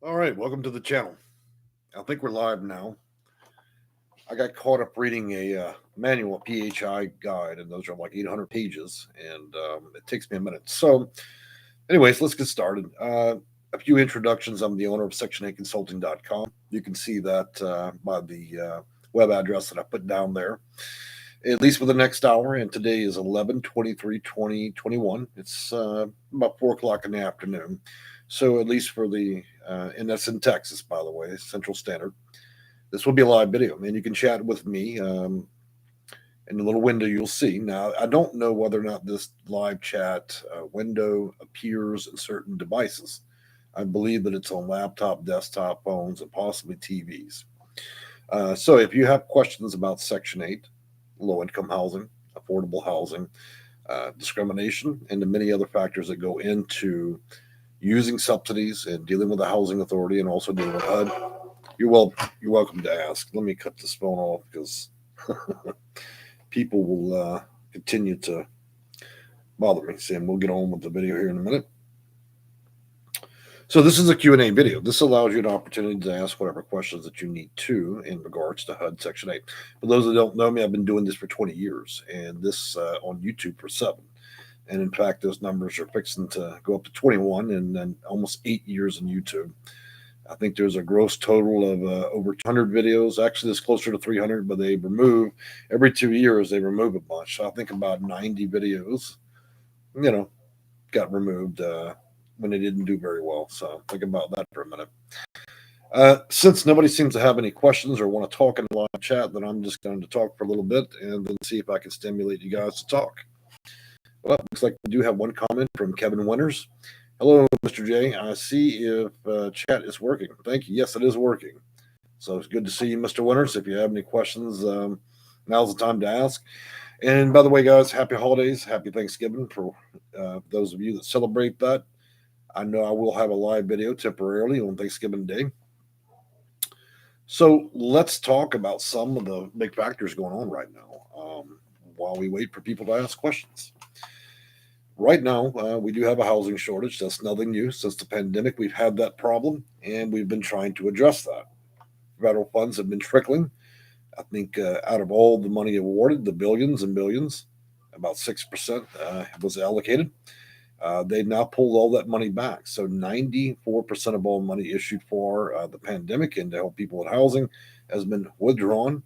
All right, welcome to the channel. I think we're live now. I got caught up reading a manual PHI guide, and those are like 800 pages, and it takes me a minute. So, anyways, let's get started. A few introductions. I'm the owner of Section8Consulting.com. You can see that by the web address that I put down there, at least for the next hour. And today is 11/23/2021. It's about 4 o'clock in the afternoon. So, at least for and that's in Texas, by the way, Central Standard. This will be a live video, and you can chat with me in the little window you'll see. Now, I don't know whether or not this live chat window appears in certain devices. I believe that it's on laptop, desktop, phones, and possibly TVs. So if you have questions about Section 8, low income housing, affordable housing, discrimination, and the many other factors that go into using subsidies and dealing with the housing authority and also dealing with HUD, you're welcome to ask. Let me cut this phone off because people will continue to bother me. And we'll get on with the video here in a minute. So this is a Q&A video. This allows you an opportunity to ask whatever questions that you need to in regards to HUD Section 8. For those that don't know me, I've been doing this for 20 years and this on YouTube for 7. And in fact, those numbers are fixing to go up to 21 and then almost 8 years on YouTube. I think there's a gross total of over 200 videos. Actually, it's closer to 300, but they remove every 2 years. They remove a bunch. So I think about 90 videos, got removed when they didn't do very well. So think about that for a minute. Since nobody seems to have any questions or want to talk in the live chat, then I'm just going to talk for a little bit and then see if I can stimulate you guys to talk. Well, it looks like we do have one comment from Kevin Winters. Hello, Mr. J. I see if chat is working. Thank you. Yes, it is working. So it's good to see you, Mr. Winters. If you have any questions, now's the time to ask. And by the way, guys, happy holidays. Happy Thanksgiving for those of you that celebrate that. I know I will have a live video temporarily on Thanksgiving Day. So let's talk about some of the big factors going on right now while we wait for people to ask questions. Right now, we do have a housing shortage. That's nothing new. Since the pandemic, we've had that problem, and we've been trying to address that. Federal funds have been trickling. I think out of all the money awarded, the billions and billions, about 6% was allocated. They've now pulled all that money back. So 94% of all money issued for the pandemic and to help people with housing has been withdrawn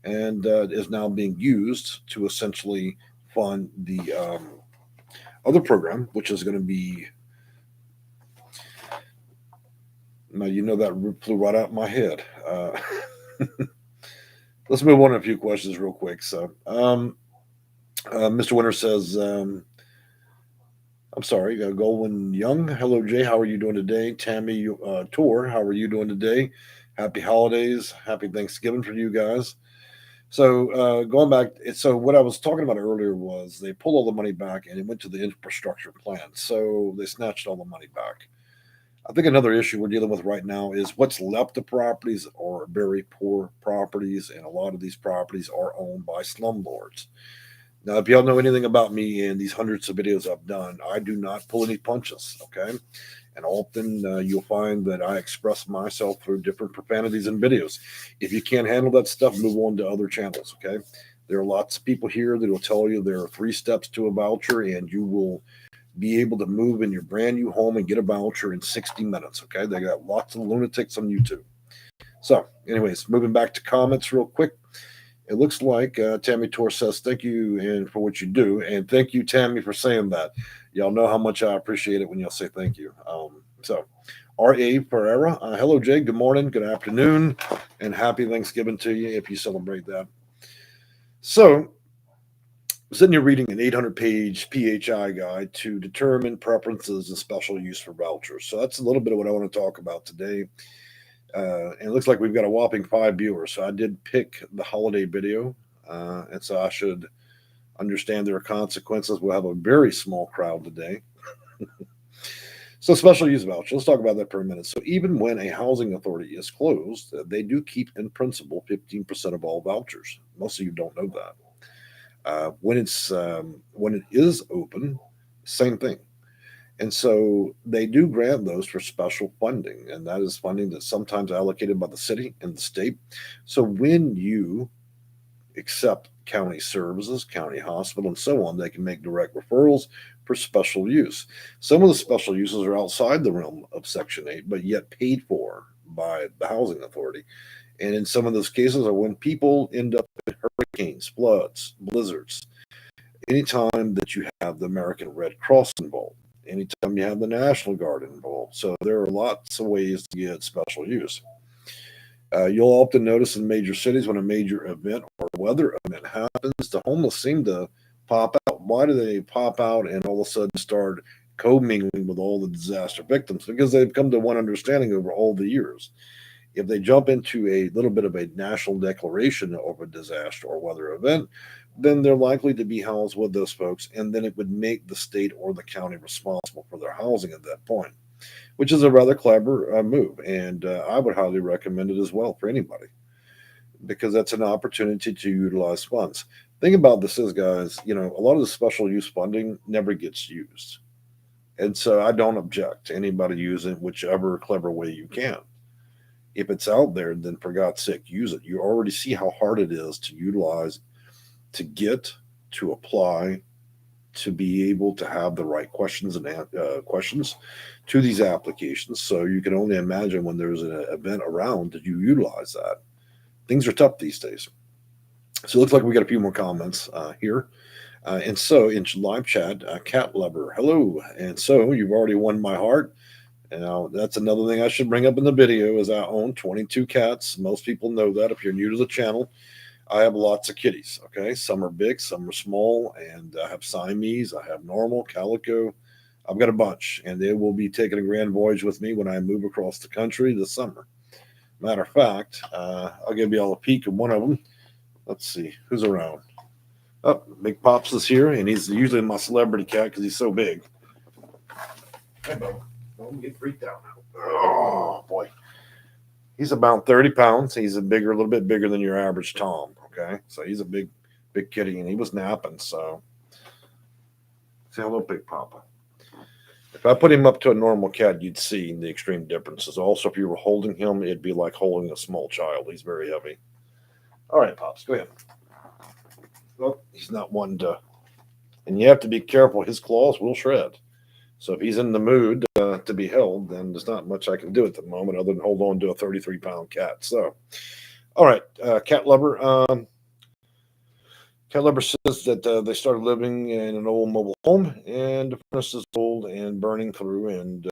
and is now being used to essentially fund the other program, which is going to be, now that flew right out of my head. Let's move on to a few questions real quick. So, Mr. Winter says, I'm sorry, Goldwyn Young. Hello, Jay. How are you doing today? Tammy Tor, how are you doing today? Happy holidays. Happy Thanksgiving for you guys. So going back, so what I was talking about earlier was they pulled all the money back and it went to the infrastructure plan. So they snatched all the money back. I think another issue we're dealing with right now is what's left of properties are very poor properties, and a lot of these properties are owned by slumlords. Now, if y'all know anything about me and these hundreds of videos I've done, I do not pull any punches, okay? And often you'll find that I express myself through different profanities in videos. If you can't handle that stuff, move on to other channels, okay? There are lots of people here that will tell you there are 3 steps to a voucher, and you will be able to move in your brand new home and get a voucher in 60 minutes, okay? They got lots of lunatics on YouTube. So, anyways, moving back to comments real quick. It looks like Tammy Tor says, thank you and for what you do. And thank you, Tammy, for saying that. Y'all know how much I appreciate it when y'all say thank you. So, R.A. Pereira, hello, Jay. Good morning, good afternoon, and happy Thanksgiving to you if you celebrate that. So, sitting here reading an 800-page PHI guide to determine preferences and special use for vouchers. So that's a little bit of what I want to talk about today. And it looks like we've got a whopping 5 viewers. So I did pick the holiday video, and so I should understand there are consequences. We'll have a very small crowd today. So special use voucher, let's talk about that for a minute. So even when a housing authority is closed, they do keep in principle 15% of all vouchers. Most of you don't know that. When it is open, same thing. And so they do grant those for special funding, and that is funding that's sometimes allocated by the city and the state. So when you accept county services, county hospital, and so on, they can make direct referrals for special use. Some of the special uses are outside the realm of Section 8, but yet paid for by the housing authority. And in some of those cases are when people end up in hurricanes, floods, blizzards, anytime that you have the American Red Cross involved, anytime you have the National Guard involved. So there are lots of ways to get special use. You'll often notice in major cities when a major event or weather event happens, the homeless seem to pop out. Why do they pop out and all of a sudden start commingling with all the disaster victims? Because they've come to one understanding over all the years. If they jump into a little bit of a national declaration of a disaster or weather event, then they're likely to be housed with those folks, and then it would make the state or the county responsible for their housing at that point, which is a rather clever move. And I would highly recommend it as well for anybody because that's an opportunity to utilize funds. Thing about this is, guys, a lot of the special use funding never gets used. And so I don't object to anybody using whichever clever way you can. If it's out there, then for God's sake, use it. You already see how hard it is to utilize, to get, to apply, to be able to have the right questions and questions to these applications. So you can only imagine when there's an event around that you utilize that. Things are tough these days. So it looks like we got a few more comments here. And so in live chat, Cat Lover, hello. And so you've already won my heart. Now, that's another thing I should bring up in the video is I own 22 cats. Most people know that. If you're new to the channel, I have lots of kitties, okay? Some are big, some are small, and I have Siamese, I have normal, calico. I've got a bunch, and they will be taking a grand voyage with me when I move across the country this summer. Matter of fact, I'll give you all a peek of one of them. Let's see, who's around? Oh, Big Pops is here, and he's usually my celebrity cat because he's so big. Hey, Bubba. Don't get freaked out now. Oh, boy. He's about 30 pounds. He's a little bit bigger than your average Tom. Okay. So he's a big kitty, and he was napping. So say hello, Big Papa. If I put him up to a normal cat, you'd see the extreme differences. Also, if you were holding him, it'd be like holding a small child. He's very heavy. All right, Pops, go ahead. Well, he's not one to, and you have to be careful. His claws will shred. So if he's in the mood to be held, then there's not much I can do at the moment other than hold on to a 33-pound cat. So, all right, Cat Lover. Cat Lover says that they started living in an old mobile home, and the furnace is old and burning through and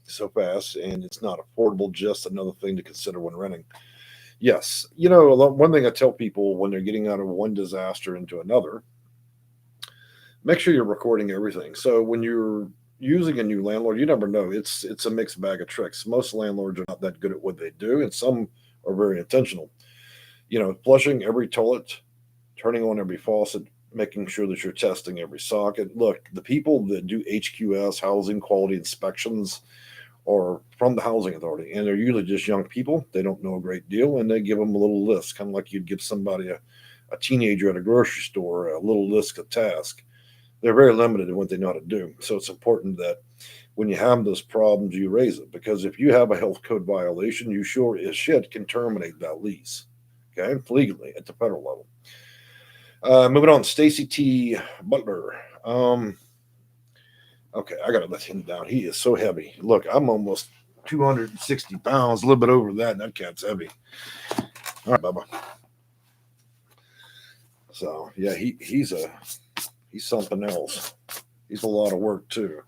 so fast, and it's not affordable. Just another thing to consider when renting. Yes, one thing I tell people when they're getting out of one disaster into another, make sure you're recording everything. So when you're using a new landlord, you never know. It's a mixed bag of tricks. Most landlords are not that good at what they do, and some are very intentional. Flushing every toilet, turning on every faucet, making sure that you're testing every socket. Look, the people that do HQS, housing quality inspections, are from the housing authority, and they're usually just young people. They don't know a great deal, and they give them a little list, kind of like you'd give somebody a teenager at a grocery store a little list of tasks. They're very limited in what they know how to do. So it's important that when you have those problems, you raise it. Because if you have a health code violation, you sure as shit can terminate that lease, okay, legally at the federal level. Moving on, Stacy T. Butler. Okay, I got to let him down. He is so heavy. Look, I'm almost 260 pounds, a little bit over that, and that cat's heavy. All right, Bubba. So, yeah, he's something else. He's a lot of work too.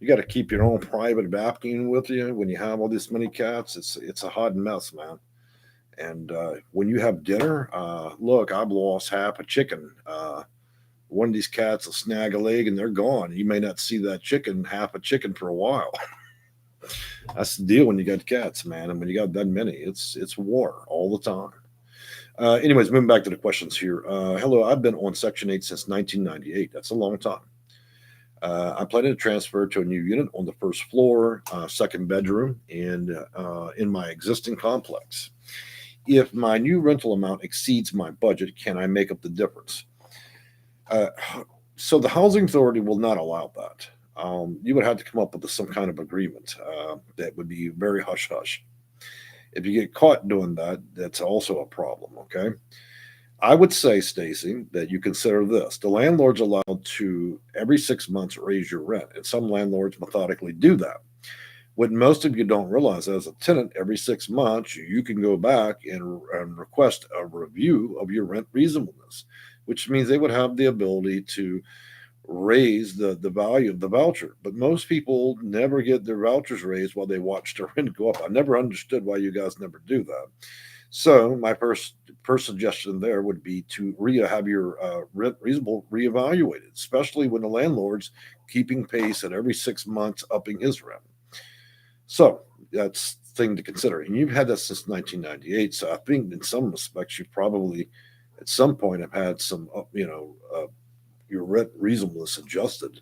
You got to keep your own private vacuum with you when you have all this many cats. It's a hot mess, man. And when you have dinner, look, I've lost half a chicken. One of these cats will snag a leg and they're gone. You may not see half a chicken for a while. That's the deal when you got cats, man. And when you got that many, it's war all the time. Anyways, moving back to the questions here. Hello, I've been on Section 8 since 1998. That's a long time. I'm planning to transfer to a new unit on the first floor, second bedroom, and in my existing complex. If my new rental amount exceeds my budget, can I make up the difference? So the housing authority will not allow that. you would have to come up with some kind of agreement that would be very hush hush. If you get caught doing that, that's also a problem. Okay. I would say, Stacy, that you consider this. The landlord's allowed to every 6 months raise your rent, and some landlords methodically do that. What most of you don't realize, as a tenant, every 6 months you can go back and request a review of your rent reasonableness, which means they would have the ability to raise the value of the voucher. But most people never get their vouchers raised while they watch their rent go up. I never understood why you guys never do that. So my first suggestion there would be to have your rent reasonable reevaluated, especially when the landlord's keeping pace at every 6 months upping his rent. So that's the thing to consider. And you've had that since 1998. So I think in some respects you probably at some point have had some, your rent reasonableness adjusted.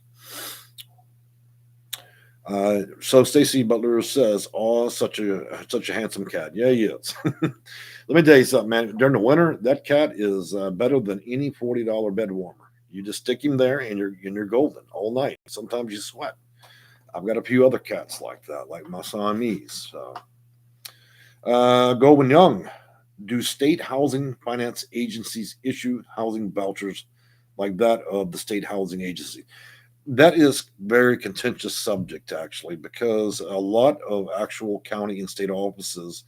So Stacy Butler says, "Oh, such a handsome cat." Yeah, he is. Let me tell you something, man. During the winter, that cat is better than any $40 bed warmer. You just stick him there, and you're golden all night. Sometimes you sweat. I've got a few other cats like that, like my Siamese. So, Goldwyn Young, do state housing finance agencies issue housing vouchers like that of the state housing agency? That is very contentious subject, actually, because a lot of actual county and state offices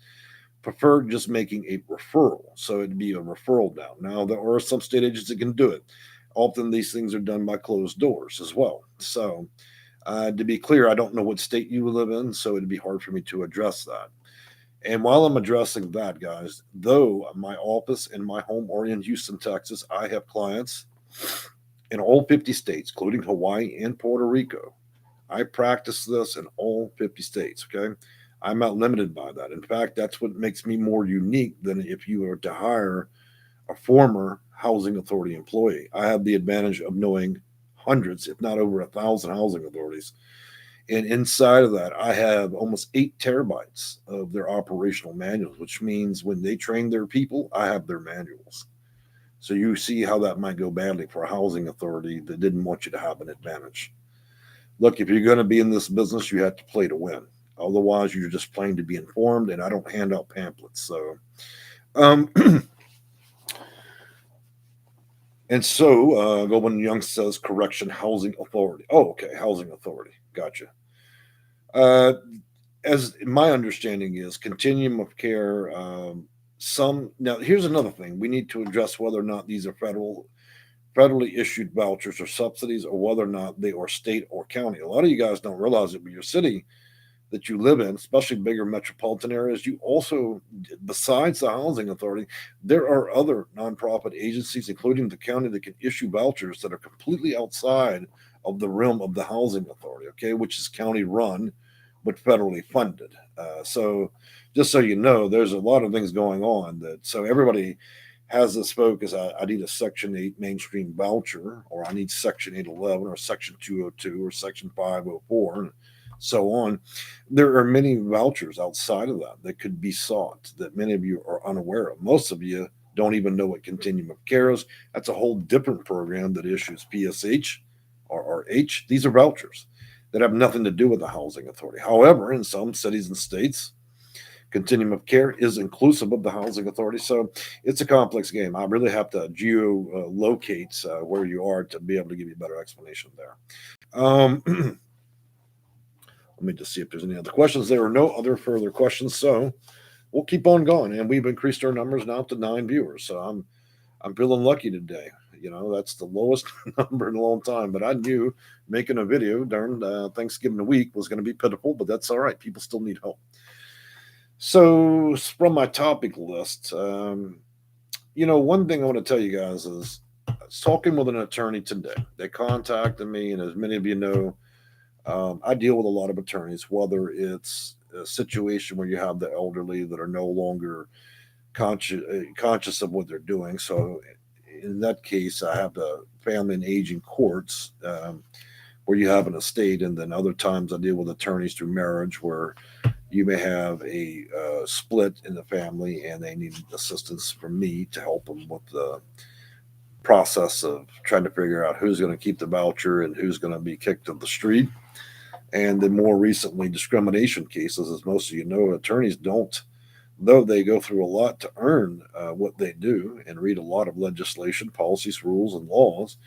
prefer just making a referral. So it'd be a referral now. Now, there are some state agents that can do it. Often these things are done by closed doors as well. So, to be clear, I don't know what state you live in, so it'd be hard for me to address that. And while I'm addressing that, guys, though my office and my home are in Houston, Texas, I have clients in all 50 states, including Hawaii and Puerto Rico. I practice this in all 50 states, okay? I'm not limited by that. In fact, that's what makes me more unique than if you were to hire a former housing authority employee. I have the advantage of knowing hundreds, if not over 1,000 housing authorities. And inside of that, I have almost 8 terabytes of their operational manuals, which means when they train their people, I have their manuals. So you see how that might go badly for a housing authority that didn't want you to have an advantage. Look, if you're going to be in this business, you have to play to win. Otherwise, you're just playing to be informed, and I don't hand out pamphlets. So, and so Goldman Young says correction housing authority. Oh, okay, housing authority. Gotcha. As my understanding is, continuum of care. Now, here's another thing: we need to address whether or not these are federally issued vouchers or subsidies, or whether or not they are state or county. A lot of you guys don't realize it, but your city that you live in, especially bigger metropolitan areas, you also, besides the housing authority, there are other nonprofit agencies, including the county, that can issue vouchers that are completely outside of the realm of the housing authority, okay, which is county run, but federally funded. So just so you know, there's a lot of things going on so everybody has this focus. I need a Section 8 mainstream voucher, or I need Section 811 or Section 202 or Section 504. And so on. There are many vouchers outside of that could be sought that many of you are unaware of. Most of you don't even know what continuum of care is. That's a whole different program that issues PSH or RH. These are vouchers that have nothing to do with the housing authority. However, in some cities and states, continuum of care is inclusive of the housing authority. So it's a complex game. I really have to geolocate where you are to be able to give you a better explanation there. Let me just see if there's any other questions. There are no other further questions, so we'll keep on going. And we've increased our numbers now to 9 viewers. So I'm feeling lucky today. That's the lowest number in a long time. But I knew making a video during Thanksgiving week was going to be pitiful, but that's all right. People still need help. So from my topic list, one thing I want to tell you guys is I was talking with an attorney today. They contacted me, and as many of you know, I deal with a lot of attorneys, whether it's a situation where you have the elderly that are no longer conscious of what they're doing. So in that case, I have the family and aging courts where you have an estate, and then other times I deal with attorneys through marriage where you may have a split in the family and they need assistance from me to help them with process of trying to figure out who's going to keep the voucher and who's going to be kicked to the street. And then more recently, discrimination cases, as most of you know, attorneys don't, though they go through a lot to earn what they do and read a lot of legislation, policies, rules, and laws.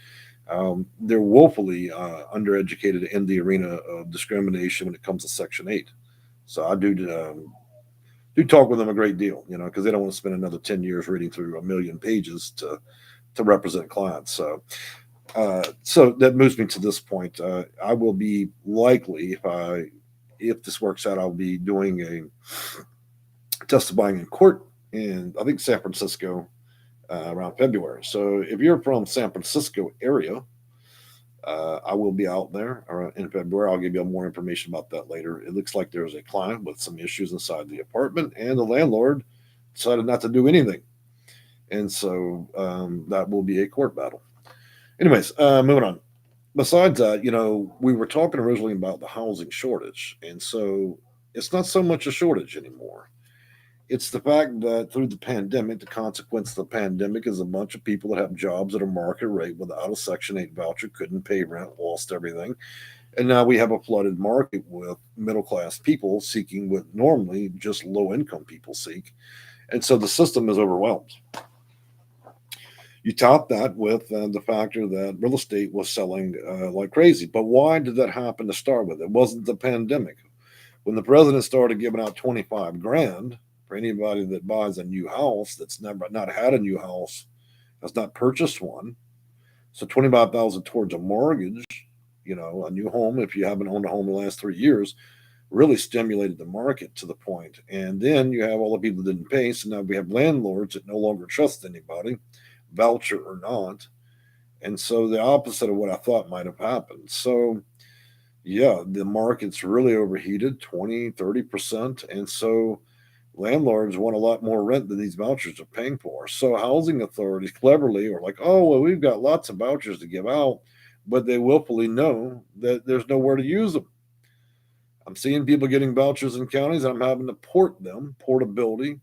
They're woefully undereducated in the arena of discrimination when it comes to Section 8. So I do talk with them a great deal, because they don't want to spend another 10 years reading through a million pages to represent clients. So that moves me to this point. I will be likely, if this works out, I'll be doing a testifying in court in, I think, San Francisco around February. So if you're from San Francisco area, I will be out there in February. I'll give you more information about that later. It looks like there's a client with some issues inside the apartment, and the landlord decided not to do anything. And so that will be a court battle. Anyways, moving on. Besides that, we were talking originally about the housing shortage. And so it's not so much a shortage anymore. It's the fact that through the pandemic, the consequence of the pandemic is a bunch of people that have jobs at a market rate without a Section 8 voucher, couldn't pay rent, lost everything. And now we have a flooded market with middle class people seeking what normally just low income people seek. And so the system is overwhelmed. You top that with the factor that real estate was selling like crazy. But why did that happen to start with? It wasn't the pandemic. When the president started giving out 25 grand for anybody that buys a new house that's never not had a new house, has not purchased one, so 25,000 towards a mortgage, a new home if you haven't owned a home in the last 3 years, really stimulated the market to the point. And then you have all the people that didn't pay. So now we have landlords that no longer trust anybody, voucher or not. And so the opposite of what I thought might have happened. So yeah, the market's really overheated 20, 30%. And so landlords want a lot more rent than these vouchers are paying for. So housing authorities cleverly are like, oh, well, we've got lots of vouchers to give out, but they willfully know that there's nowhere to use them. I'm seeing people getting vouchers in counties, and I'm having to portability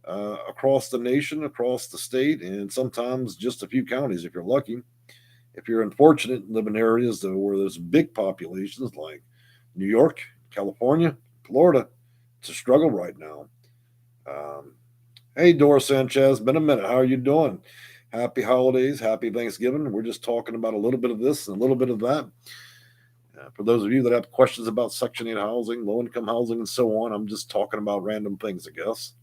across the nation, across the state, and sometimes just a few counties if you're lucky. If you're unfortunate and live in areas where there's big populations like New York, California, Florida, it's a struggle right now. Um, hey, Dora Sanchez, been a minute. How are you doing? Happy holidays, happy Thanksgiving. We're just talking about a little bit of this and a little bit of that. For those of you that have questions about Section 8 housing, low income housing, and so on, I'm just talking about random things, I guess.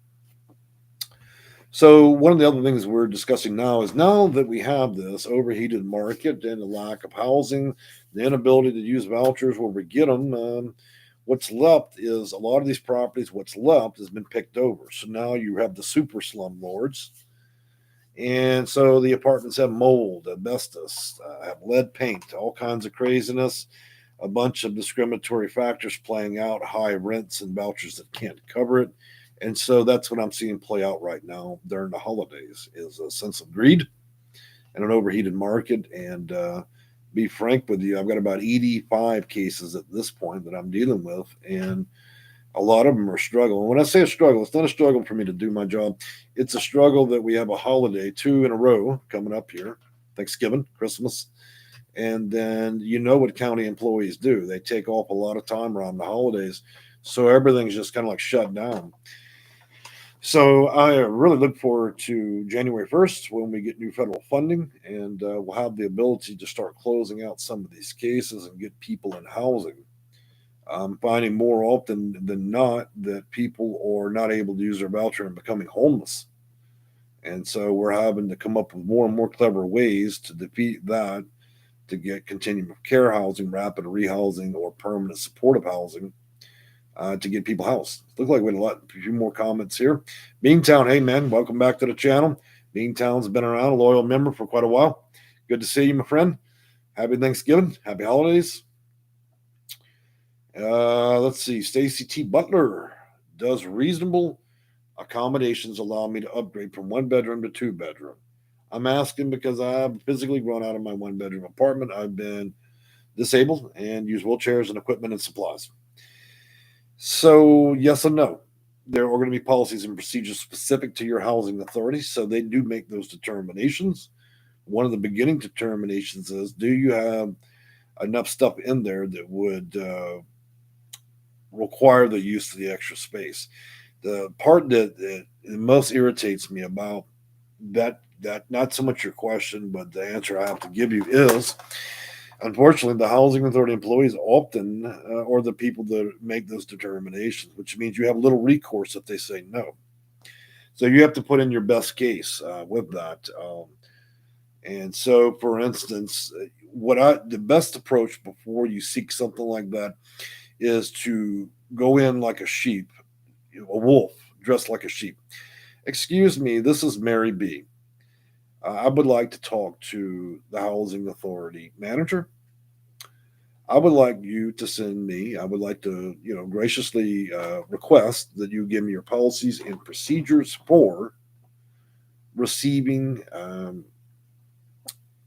So, one of the other things we're discussing now is now that we have this overheated market and the lack of housing, the inability to use vouchers where we get them, what's left is a lot of these properties, what's left has been picked over. So now you have the super slumlords. And so the apartments have mold, asbestos, have lead paint, all kinds of craziness, a bunch of discriminatory factors playing out, high rents and vouchers that can't cover it. And so that's what I'm seeing play out right now during the holidays is a sense of greed and an overheated market. And be frank with you, I've got about 85 cases at this point that I'm dealing with, and a lot of them are struggling. When I say a struggle, it's not a struggle for me to do my job. It's a struggle that we have a holiday, 2 in a row coming up here, Thanksgiving, Christmas. And then what county employees do. They take off a lot of time around the holidays. So everything's just kind of like shut down. So I really look forward to January 1st when we get new federal funding, and we'll have the ability to start closing out some of these cases and get people in housing. I'm finding more often than not that people are not able to use their voucher and becoming homeless. And so we're having to come up with more and more clever ways to defeat that, to get continuum of care housing, rapid rehousing, or permanent supportive housing to get people housed. Look like we had a few more comments here. Beantown, hey man, welcome back to the channel. Beantown's been around, a loyal member for quite a while. Good to see you, my friend. Happy Thanksgiving, happy holidays. Let's see. Stacy T. Butler, does reasonable accommodations allow me to upgrade from 1 bedroom to 2 bedroom? I'm asking because I've physically grown out of my 1 bedroom apartment. I've been disabled and use wheelchairs and equipment and supplies. So yes and no. There are going to be policies and procedures specific to your housing authority, so they do make those determinations. one of the beginning determinations is, do you have enough stuff in there that would require the use of the extra space? The part that most irritates me about that not so much your question, but the answer I have to give you is, unfortunately, the housing authority employees often are the people that make those determinations, which means you have little recourse if they say no. So you have to put in your best case with that. And so, for instance, the best approach before you seek something like that is to go in like a sheep, a wolf dressed like a sheep. Excuse me, this is Mary B. I would like to talk to the housing authority manager. I would like you to send me, I would like to, graciously request that you give me your policies and procedures for receiving an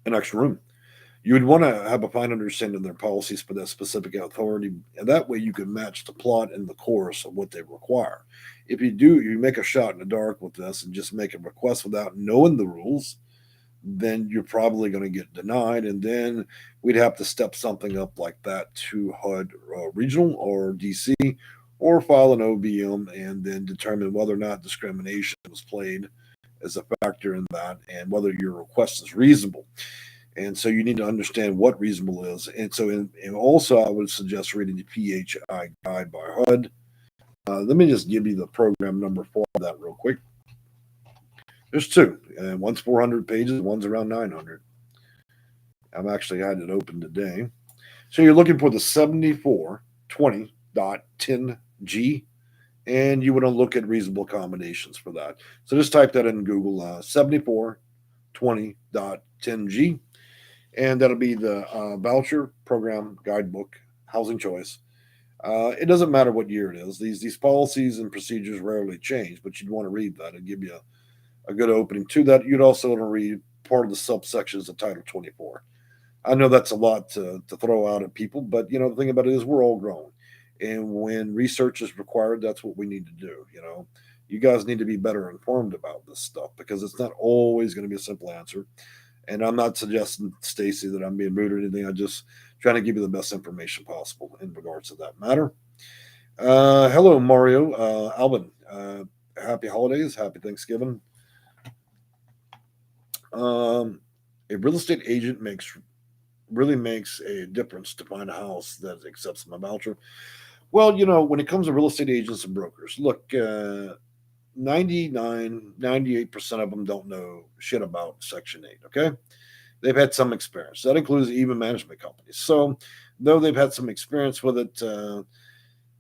extra room. You would want to have a fine understanding of their policies for that specific authority, and that way you can match the plot and the course of what they require. If you do, you make a shot in the dark with this and just make a request without knowing the rules, then you're probably going to get denied. And then we'd have to step something up like that to HUD Regional or DC, or file an OBM and then determine whether or not discrimination was played as a factor in that and whether your request is reasonable. And so you need to understand what reasonable is. And so, and also, I would suggest reading the PHI guide by HUD. Let me just give you the program number for that real quick. There's two, and one's 400 pages, one's around 900. I'm actually had it open today. So you're looking for the 7420.10G, and you want to look at reasonable accommodations for that. So just type that in Google, 7420.10G, and that'll be the voucher program guidebook, housing choice. It doesn't matter what year it is. These policies and procedures rarely change, but you'd want to read that and give you a good opening to that. You'd also want to read part of the subsections of Title 24. I know that's a lot to throw out at people, but the thing about it is we're all grown. And when research is required, that's what we need to do. You guys need to be better informed about this stuff because it's not always going to be a simple answer. And I'm not suggesting, Stacy, that I'm being rude or anything. I'm just trying to give you the best information possible in regards to that matter. Hello, Mario. Alvin, happy holidays. Happy Thanksgiving. A real estate agent really makes a difference to find a house that accepts my voucher. Well, when it comes to real estate agents and brokers, look, 98% of them don't know shit about Section 8, okay? They've had some experience. That includes even management companies. So, though they've had some experience with it,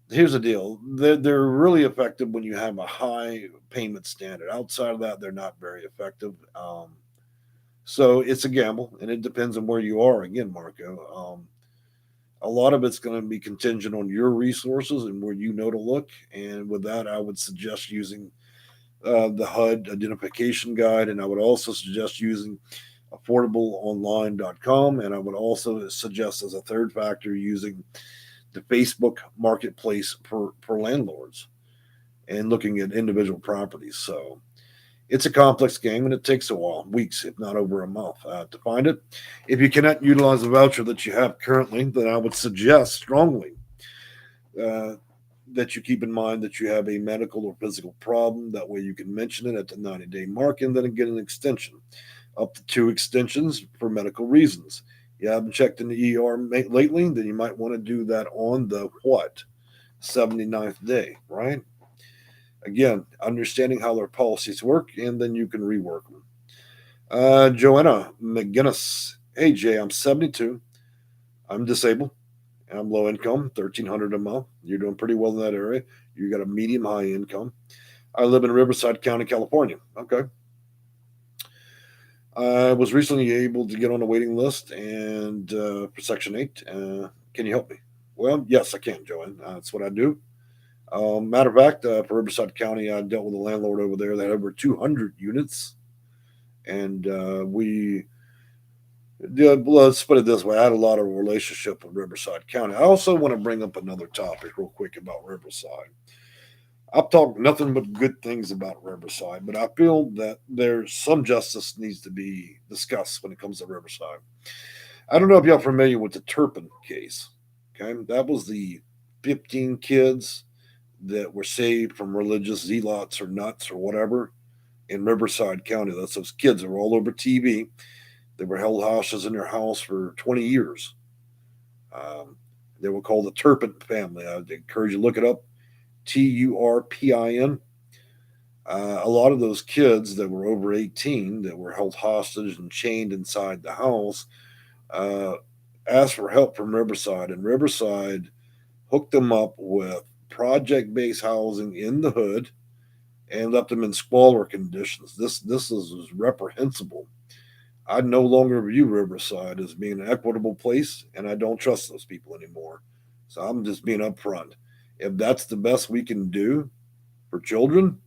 here's the deal. They're really effective when you have a high payment standard. Outside of that, they're not very effective. So it's a gamble, and it depends on where you are. Again, Marco, a lot of it's going to be contingent on your resources and where you know to look. And with that, I would suggest using the HUD identification guide, and I would also suggest using affordableonline.com, and I would also suggest as a third factor using the Facebook marketplace for landlords and looking at individual properties. So it's a complex game, and it takes a while, weeks, if not over a month, to find it. If you cannot utilize the voucher that you have currently, then I would suggest strongly that you keep in mind that you have a medical or physical problem. That way you can mention it at the 90-day mark and then get an extension, up to 2 extensions for medical reasons. You haven't checked in the ER lately, then you might want to do that on the 79th day, right? Again, understanding how their policies work, and then you can rework them. Joanna McGinnis. Hey, Jay, I'm 72. I'm disabled. I'm low income, $1,300 a month. You're doing pretty well in that area. You got a medium high income. I live in Riverside County, California. Okay. I was recently able to get on a waiting list and for Section 8. Can you help me? Well, yes, I can, Joanne. That's what I do. Matter of fact, for Riverside County, I dealt with a landlord over there that had over 200 units. And let's put it this way. I had a lot of relationship with Riverside County. I also want to bring up another topic real quick about Riverside. I've talked nothing but good things about Riverside, but I feel that there's some justice needs to be discussed when it comes to Riverside. I don't know if y'all familiar with the Turpin case. Okay, that was the 15 kids that were saved from religious zealots or nuts or whatever in Riverside County. That's those kids that were all over TV. They were held hostage in their house for 20 years. Um, they were called the Turpin family. I'd encourage you to look it up. Turpin. A lot of those kids that were over 18 that were held hostage and chained inside the house uh, asked for help from Riverside, and Riverside hooked them up with project based housing in the hood and left them in squalor conditions. This is reprehensible. I no longer view Riverside as being an equitable place, and I don't trust those people anymore. So I'm just being upfront. If that's the best we can do for children,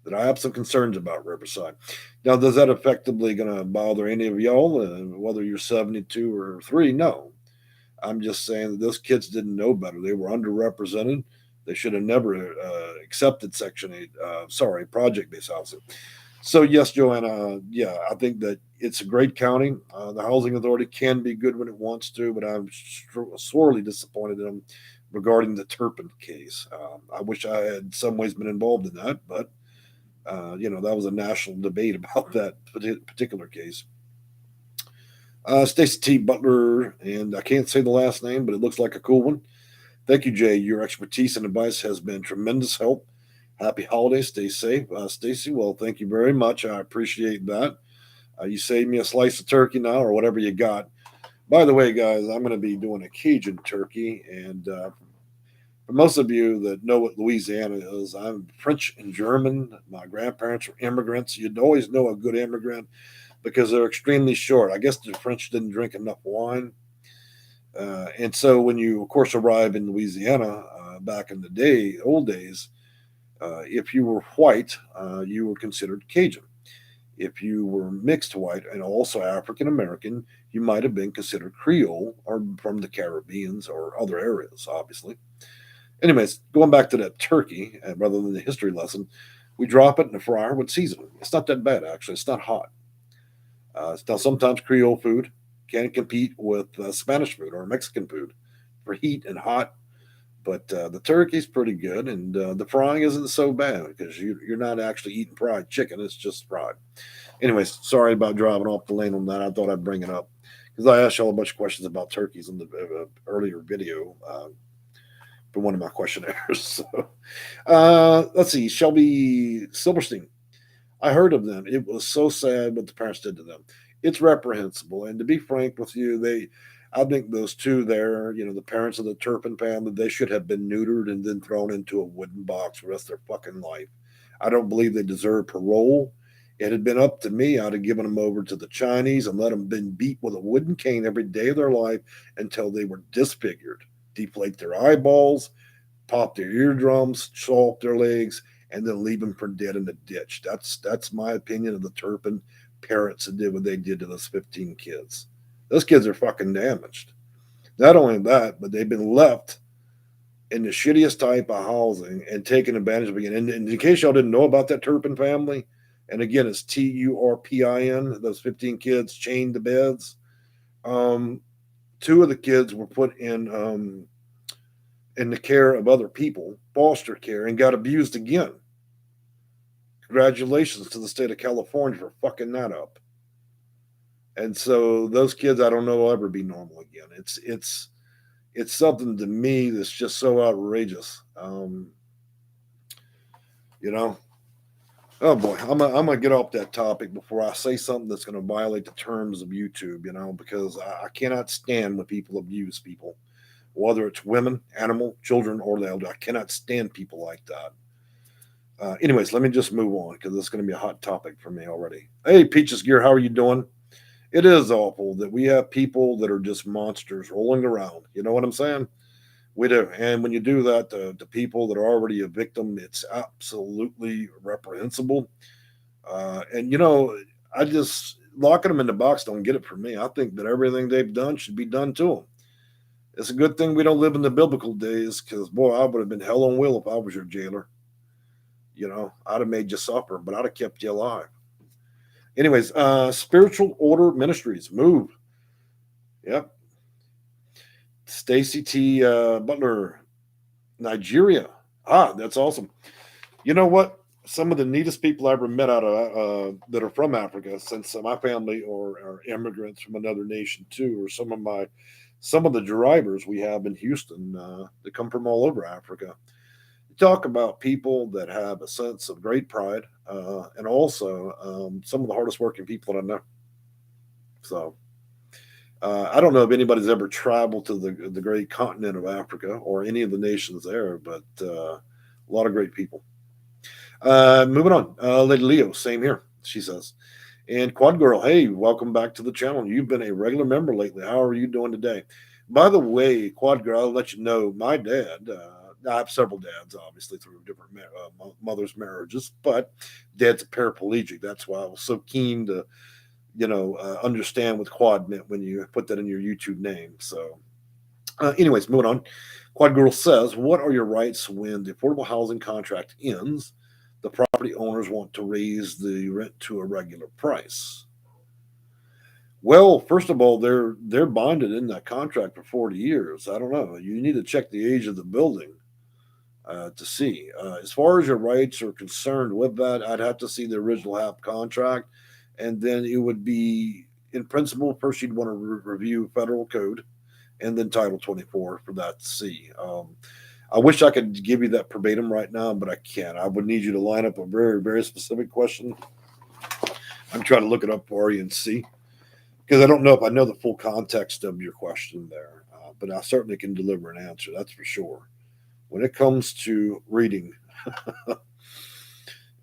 then I have some concerns about Riverside. Now, does that effectively going to bother any of y'all, whether you're 72 or 3? No. I'm just saying that those kids didn't know better. They were underrepresented. They should have never accepted Section 8, project based housing. So, yes, Joanna, yeah, I think that it's a great county. The housing authority can be good when it wants to, but I'm sorely disappointed in them regarding the Turpin case. I wish I had in some ways been involved in that, but that was a national debate about that particular case. Stacy T. Butler, and I can't say the last name, but it looks like a cool one. Thank you, Jay. Your expertise and advice has been tremendous help. Happy holidays. Stay safe. Stacy, well, thank you very much. I appreciate that. You saved me a slice of turkey now or whatever you got. By the way, guys, I'm going to be doing a Cajun turkey. And for most of you that know what Louisiana is, I'm French and German. My grandparents were immigrants. You'd always know a good immigrant because they're extremely short. I guess the French didn't drink enough wine. And so when you, of course, arrive in Louisiana back in the old days, if you were white, you were considered Cajun. If you were mixed white and also African American, you might have been considered Creole or from the Caribbeans or other areas, obviously. Anyways, going back to that turkey, rather than the history lesson, we drop it in the fryer with seasoning. It's not that bad, actually. It's not hot. Now, sometimes Creole food can compete with Spanish food or Mexican food for heat and hot, but the turkey's pretty good, and the frying isn't so bad because you're not actually eating fried chicken; it's just fried. Anyways, sorry about driving off the lane on that. I thought I'd bring it up because I asked y'all a bunch of questions about turkeys in the earlier video for one of my questionnaires. So, let's see, Shelby Silverstein. I heard of them. It was so sad what the parents did to them. It's reprehensible. And to be frank with you, I think those two there, the parents of the Turpin family, they should have been neutered and then thrown into a wooden box for the rest of their fucking life. I don't believe they deserve parole. It had been up to me, I'd have given them over to the Chinese and let them been beat with a wooden cane every day of their life until they were disfigured, deflate their eyeballs, pop their eardrums, saw off their legs, and then leave them for dead in the ditch. That's my opinion of the Turpin parents that did what they did to those 15 kids. Those kids are fucking damaged. Not only that, but they've been left in the shittiest type of housing and taken advantage of again. And in case y'all didn't know about that Turpin family, and again, it's Turpin, those 15 kids chained to beds. Um, Two of the kids were put in the care of other people, foster care, and got abused again. Congratulations to the state of California for fucking that up. And so those kids, I don't know, will ever be normal again. It's something to me that's just so outrageous. You know, oh boy, I'm gonna get off that topic before I say something that's gonna violate the terms of YouTube. Because I cannot stand when people abuse people, whether it's women, animal, children, or the elder. I cannot stand people like that. Anyways, let me just move on because it's going to be a hot topic for me already. Hey, Peaches Gear, how are you doing? It is awful that we have people that are just monsters rolling around. You know what I'm saying? We do. And when you do that to people that are already a victim, it's absolutely reprehensible. I just locking them in the box don't get it for me. I think that everything they've done should be done to them. It's a good thing we don't live in the biblical days because, boy, I would have been hell on wheel if I was your jailer. I'd have made you suffer, but I'd have kept you alive. Anyways, Spiritual Order Ministries, move. Yep. Stacy T. Butler, Nigeria. That's awesome. You know what? Some of the neatest people I ever met out of that are from Africa, since my family are immigrants from another nation too, or some of the drivers we have in Houston that come from all over Africa. You talk about people that have a sense of great pride, and also some of the hardest working people that I know. So I don't know if anybody's ever traveled to the great continent of Africa or any of the nations there, but a lot of great people. Moving on, Lady Leo, same here, she says. And Quad Girl, hey, welcome back to the channel. You've been a regular member lately. How are you doing today? By the way, Quad Girl, I'll let you know my dad, I have several dads, obviously, through different mothers' marriages, but dad's a paraplegic. That's why I was so keen to, understand what quad meant when you put that in your YouTube name. So, anyways, moving on. Quad Girl says, what are your rights when the affordable housing contract ends? The property owners want to raise the rent to a regular price. Well, first of all, they're bonded in that contract for 40 years. I don't know. You need to check the age of the building to see. As far as your rights are concerned with that, I'd have to see the original HAP contract, and then it would be, in principle, first you'd want to review federal code and then Title 24 for that to see. I wish I could give you that verbatim right now, but I can't. I would need you to line up a very, very specific question. I'm trying to look it up for you and see, because I don't know if I know the full context of your question there, but I certainly can deliver an answer. That's for sure. When it comes to reading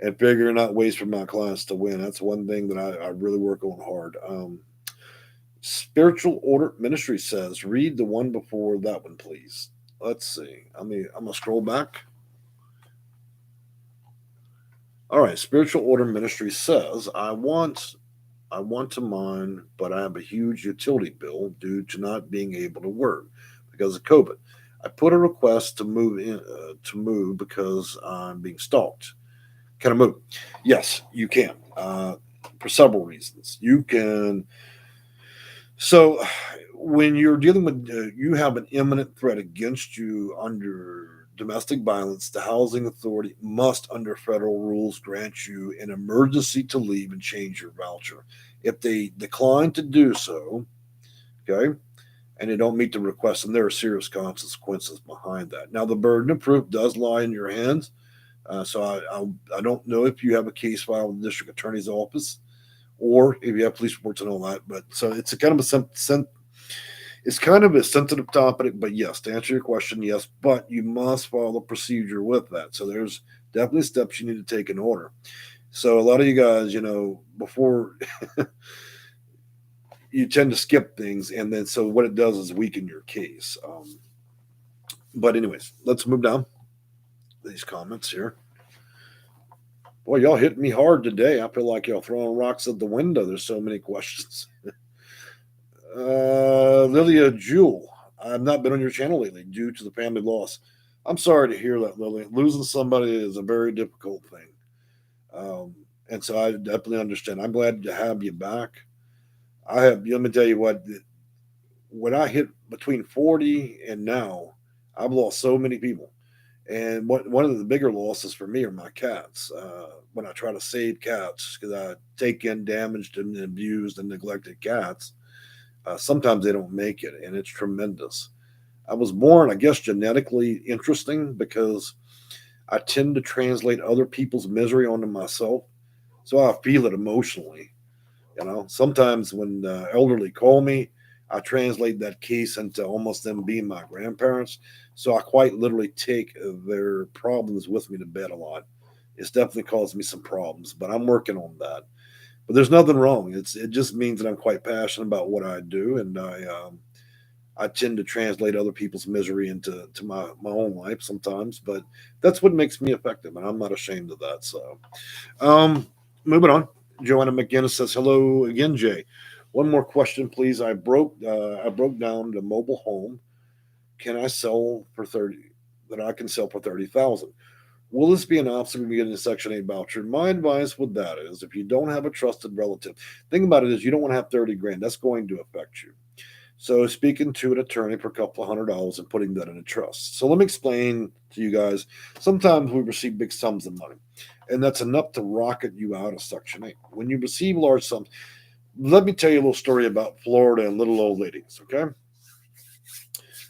and figuring out ways for my clients to win, that's one thing that I really work on hard. Spiritual Order Ministry says, read the one before that one, please. Let's see. I'm gonna scroll back. All right. Spiritual Order Ministry says, I want to mine, but I have a huge utility bill due to not being able to work because of COVID. I put a request to move because I'm being stalked. Can I move? Yes, you can. For several reasons. You can. So, when you're dealing with, you have an imminent threat against you under domestic violence, the housing authority must, under federal rules, grant you an emergency to leave and change your voucher. If they decline to do so, okay, and they don't meet the request, and there are serious consequences behind that. Now, the burden of proof does lie in your hands. So I don't know if you have a case filed with the district attorney's office, or if you have police reports and all that. But so it's a kind of a sensitive topic. But yes, to answer your question, yes. But you must follow procedure with that. So there's definitely steps you need to take in order. So a lot of you guys, before you tend to skip things, and then so what it does is weaken your case. But anyways, let's move down these comments here. Boy, y'all hitting me hard today. I feel like y'all throwing rocks at the window. There's so many questions. Lilia Jewel, I've not been on your channel lately due to the family loss. I'm sorry to hear that, Lily. Losing somebody is a very difficult thing. And so I definitely understand. I'm glad to have you back. Let me tell you what, when I hit between 40 and now, I've lost so many people. And one of the bigger losses for me are my cats. When I try to save cats, because I take in damaged and abused and neglected cats, sometimes they don't make it, and it's tremendous. I was born, I guess, genetically interesting because I tend to translate other people's misery onto myself, so I feel it emotionally. Sometimes when elderly call me, I translate that case into almost them being my grandparents. So I quite literally take their problems with me to bed a lot. It's definitely caused me some problems, but I'm working on that. But there's nothing wrong. It just means that I'm quite passionate about what I do, and I tend to translate other people's misery into my own life sometimes. But that's what makes me effective, and I'm not ashamed of that. So, moving on. Joanna McGinnis says, "Hello again, Jay. One more question, please. I broke down the mobile home. Can I sell for 30? That I can sell for 30,000? Will this be an obstacle to getting a Section 8 voucher? My advice with that is if you don't have a trusted relative, think about it is you don't want to have 30 grand. That's going to affect you. So speaking to an attorney for a couple of $100 and putting that in a trust. So let me explain to you guys. Sometimes we receive big sums of money, and that's enough to rocket you out of Section 8. When you receive large sums, let me tell you a little story about Florida and little old ladies, okay?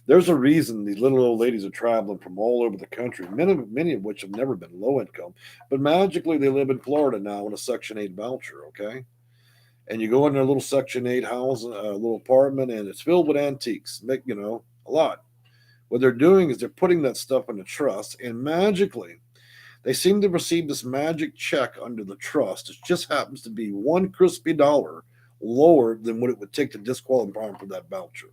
There's a reason these little old ladies are traveling from all over the country, many of which have never been low income, but magically they live in Florida now in a Section 8 voucher, okay? And you go in their little Section 8 house, a little apartment, and it's filled with antiques, a lot. What they're doing is they're putting that stuff in a trust, and magically they seem to receive this magic check under the trust. It just happens to be one crispy dollar lower than what it would take to disqualify them for that voucher.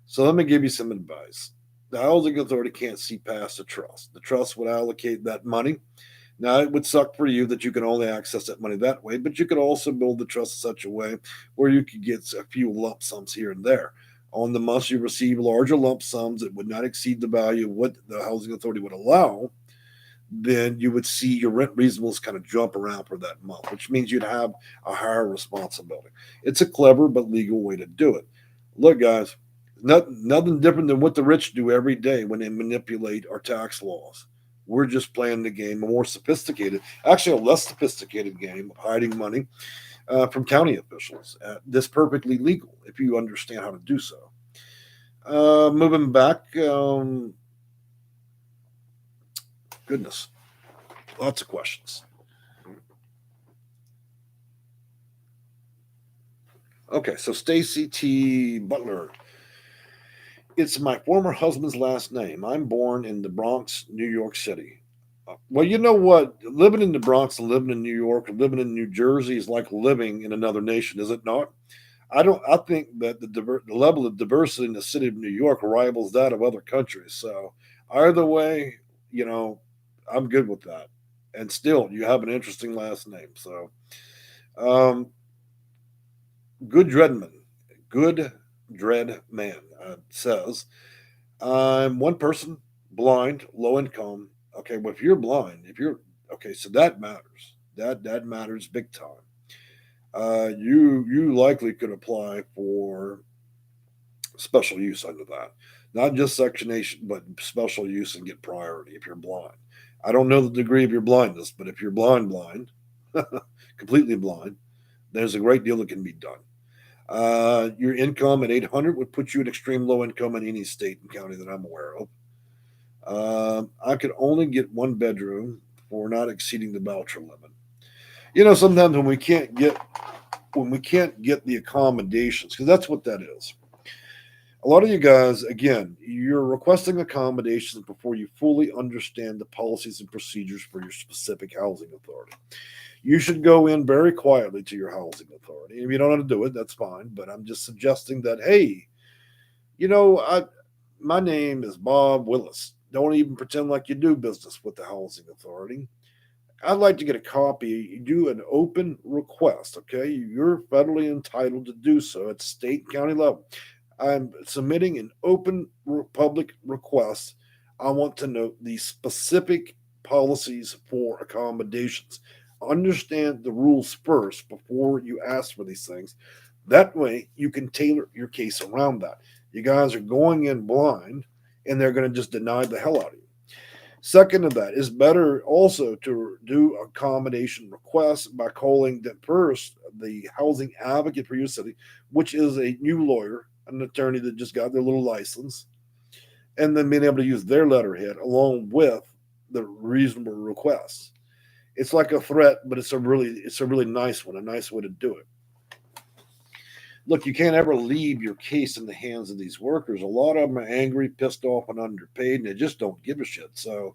So let me give you some advice. The housing authority can't see past the trust. The trust would allocate that money. Now, it would suck for you that you can only access that money that way, but you could also build the trust in such a way where you could get a few lump sums here and there. On the months you receive larger lump sums that would not exceed the value of what the housing authority would allow, then you would see your rent reasonableness kind of jump around for that month, which means you'd have a higher responsibility. It's a clever but legal way to do it. Look, guys, nothing different than what the rich do every day when they manipulate our tax laws. We're just playing the game, a more sophisticated, actually a less sophisticated game of hiding money from county officials. This perfectly legal if you understand how to do so. Moving back, goodness, lots of questions. Okay, so Stacy T. Butler. It's my former husband's last name. I'm born in the Bronx, New York City. Well, you know what? Living in the Bronx and living in New York and living in New Jersey is like living in another nation, is it not? I don't. I think that the level of diversity in the city of New York rivals that of other countries. So either way, you know, I'm good with that. And still, you have an interesting last name. So, um, good Dreadman, good Dread Man says, I'm one person, blind, low income. Okay, well, if you're blind, if you're okay, so that matters. That matters big time. You likely could apply for special use under that, not just Section 8, but special use and get priority if you're blind. I don't know the degree of your blindness, but if you're blind, completely blind, there's a great deal that can be done. Your income at 800 would put you at extreme low income in any state and county that I'm aware of. I could only get one bedroom for not exceeding the voucher limit. You know, sometimes when we can't get the accommodations, because that's what that is. A lot of you guys, again, you're requesting accommodations before you fully understand the policies and procedures for your specific housing authority. You should go in very quietly to your housing authority. If you don't know how to do it, that's fine. But I'm just suggesting that, hey, you know, my name is Bob Willis. Don't even pretend like you do business with the housing authority. I'd like to get a copy. You do an open request, okay? You're federally entitled to do so at state and county level. I'm submitting an open public request. I want to know the specific policies for accommodations. Understand the rules first before you ask for these things. That way, you can tailor your case around that. You guys are going in blind, and they're going to just deny the hell out of you. Second to that, is better also to do accommodation requests by calling the first the housing advocate for your city, which is a new lawyer, an attorney that just got their little license, and then being able to use their letterhead along with the reasonable requests. It's like a threat, but it's a really nice one, a nice way to do it. Look, you can't ever leave your case in the hands of these workers. A lot of them are angry, pissed off, and underpaid, and they just don't give a shit. So,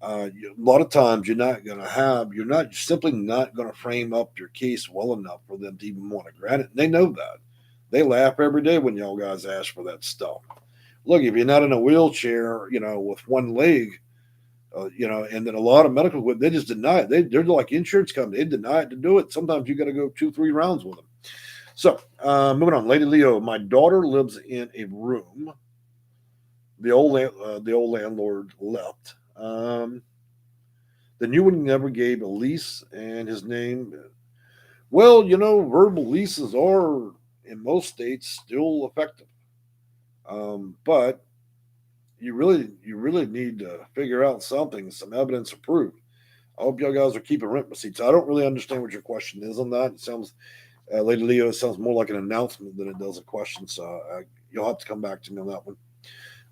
a lot of times you're not simply not going to frame up your case well enough for them to even want to grant it. And they know that. They laugh every day when y'all guys ask for that stuff. Look, if you're not in a wheelchair, with one leg, and then a lot of medical equipment, they just deny it. They're like insurance company. They deny it to do it. Sometimes you got to go 2-3 rounds with them. So, moving on, Lady Leo. My daughter lives in a room. The old landlord left. The new one never gave a lease and his name. Well, verbal leases are in most states still effective, but you really need to figure out something, some evidence of proof. I hope y'all guys are keeping rent receipts. I don't really understand what your question is on that. It sounds, Lady Leo, it sounds more like an announcement than it does a question. So you'll have to come back to me on that one.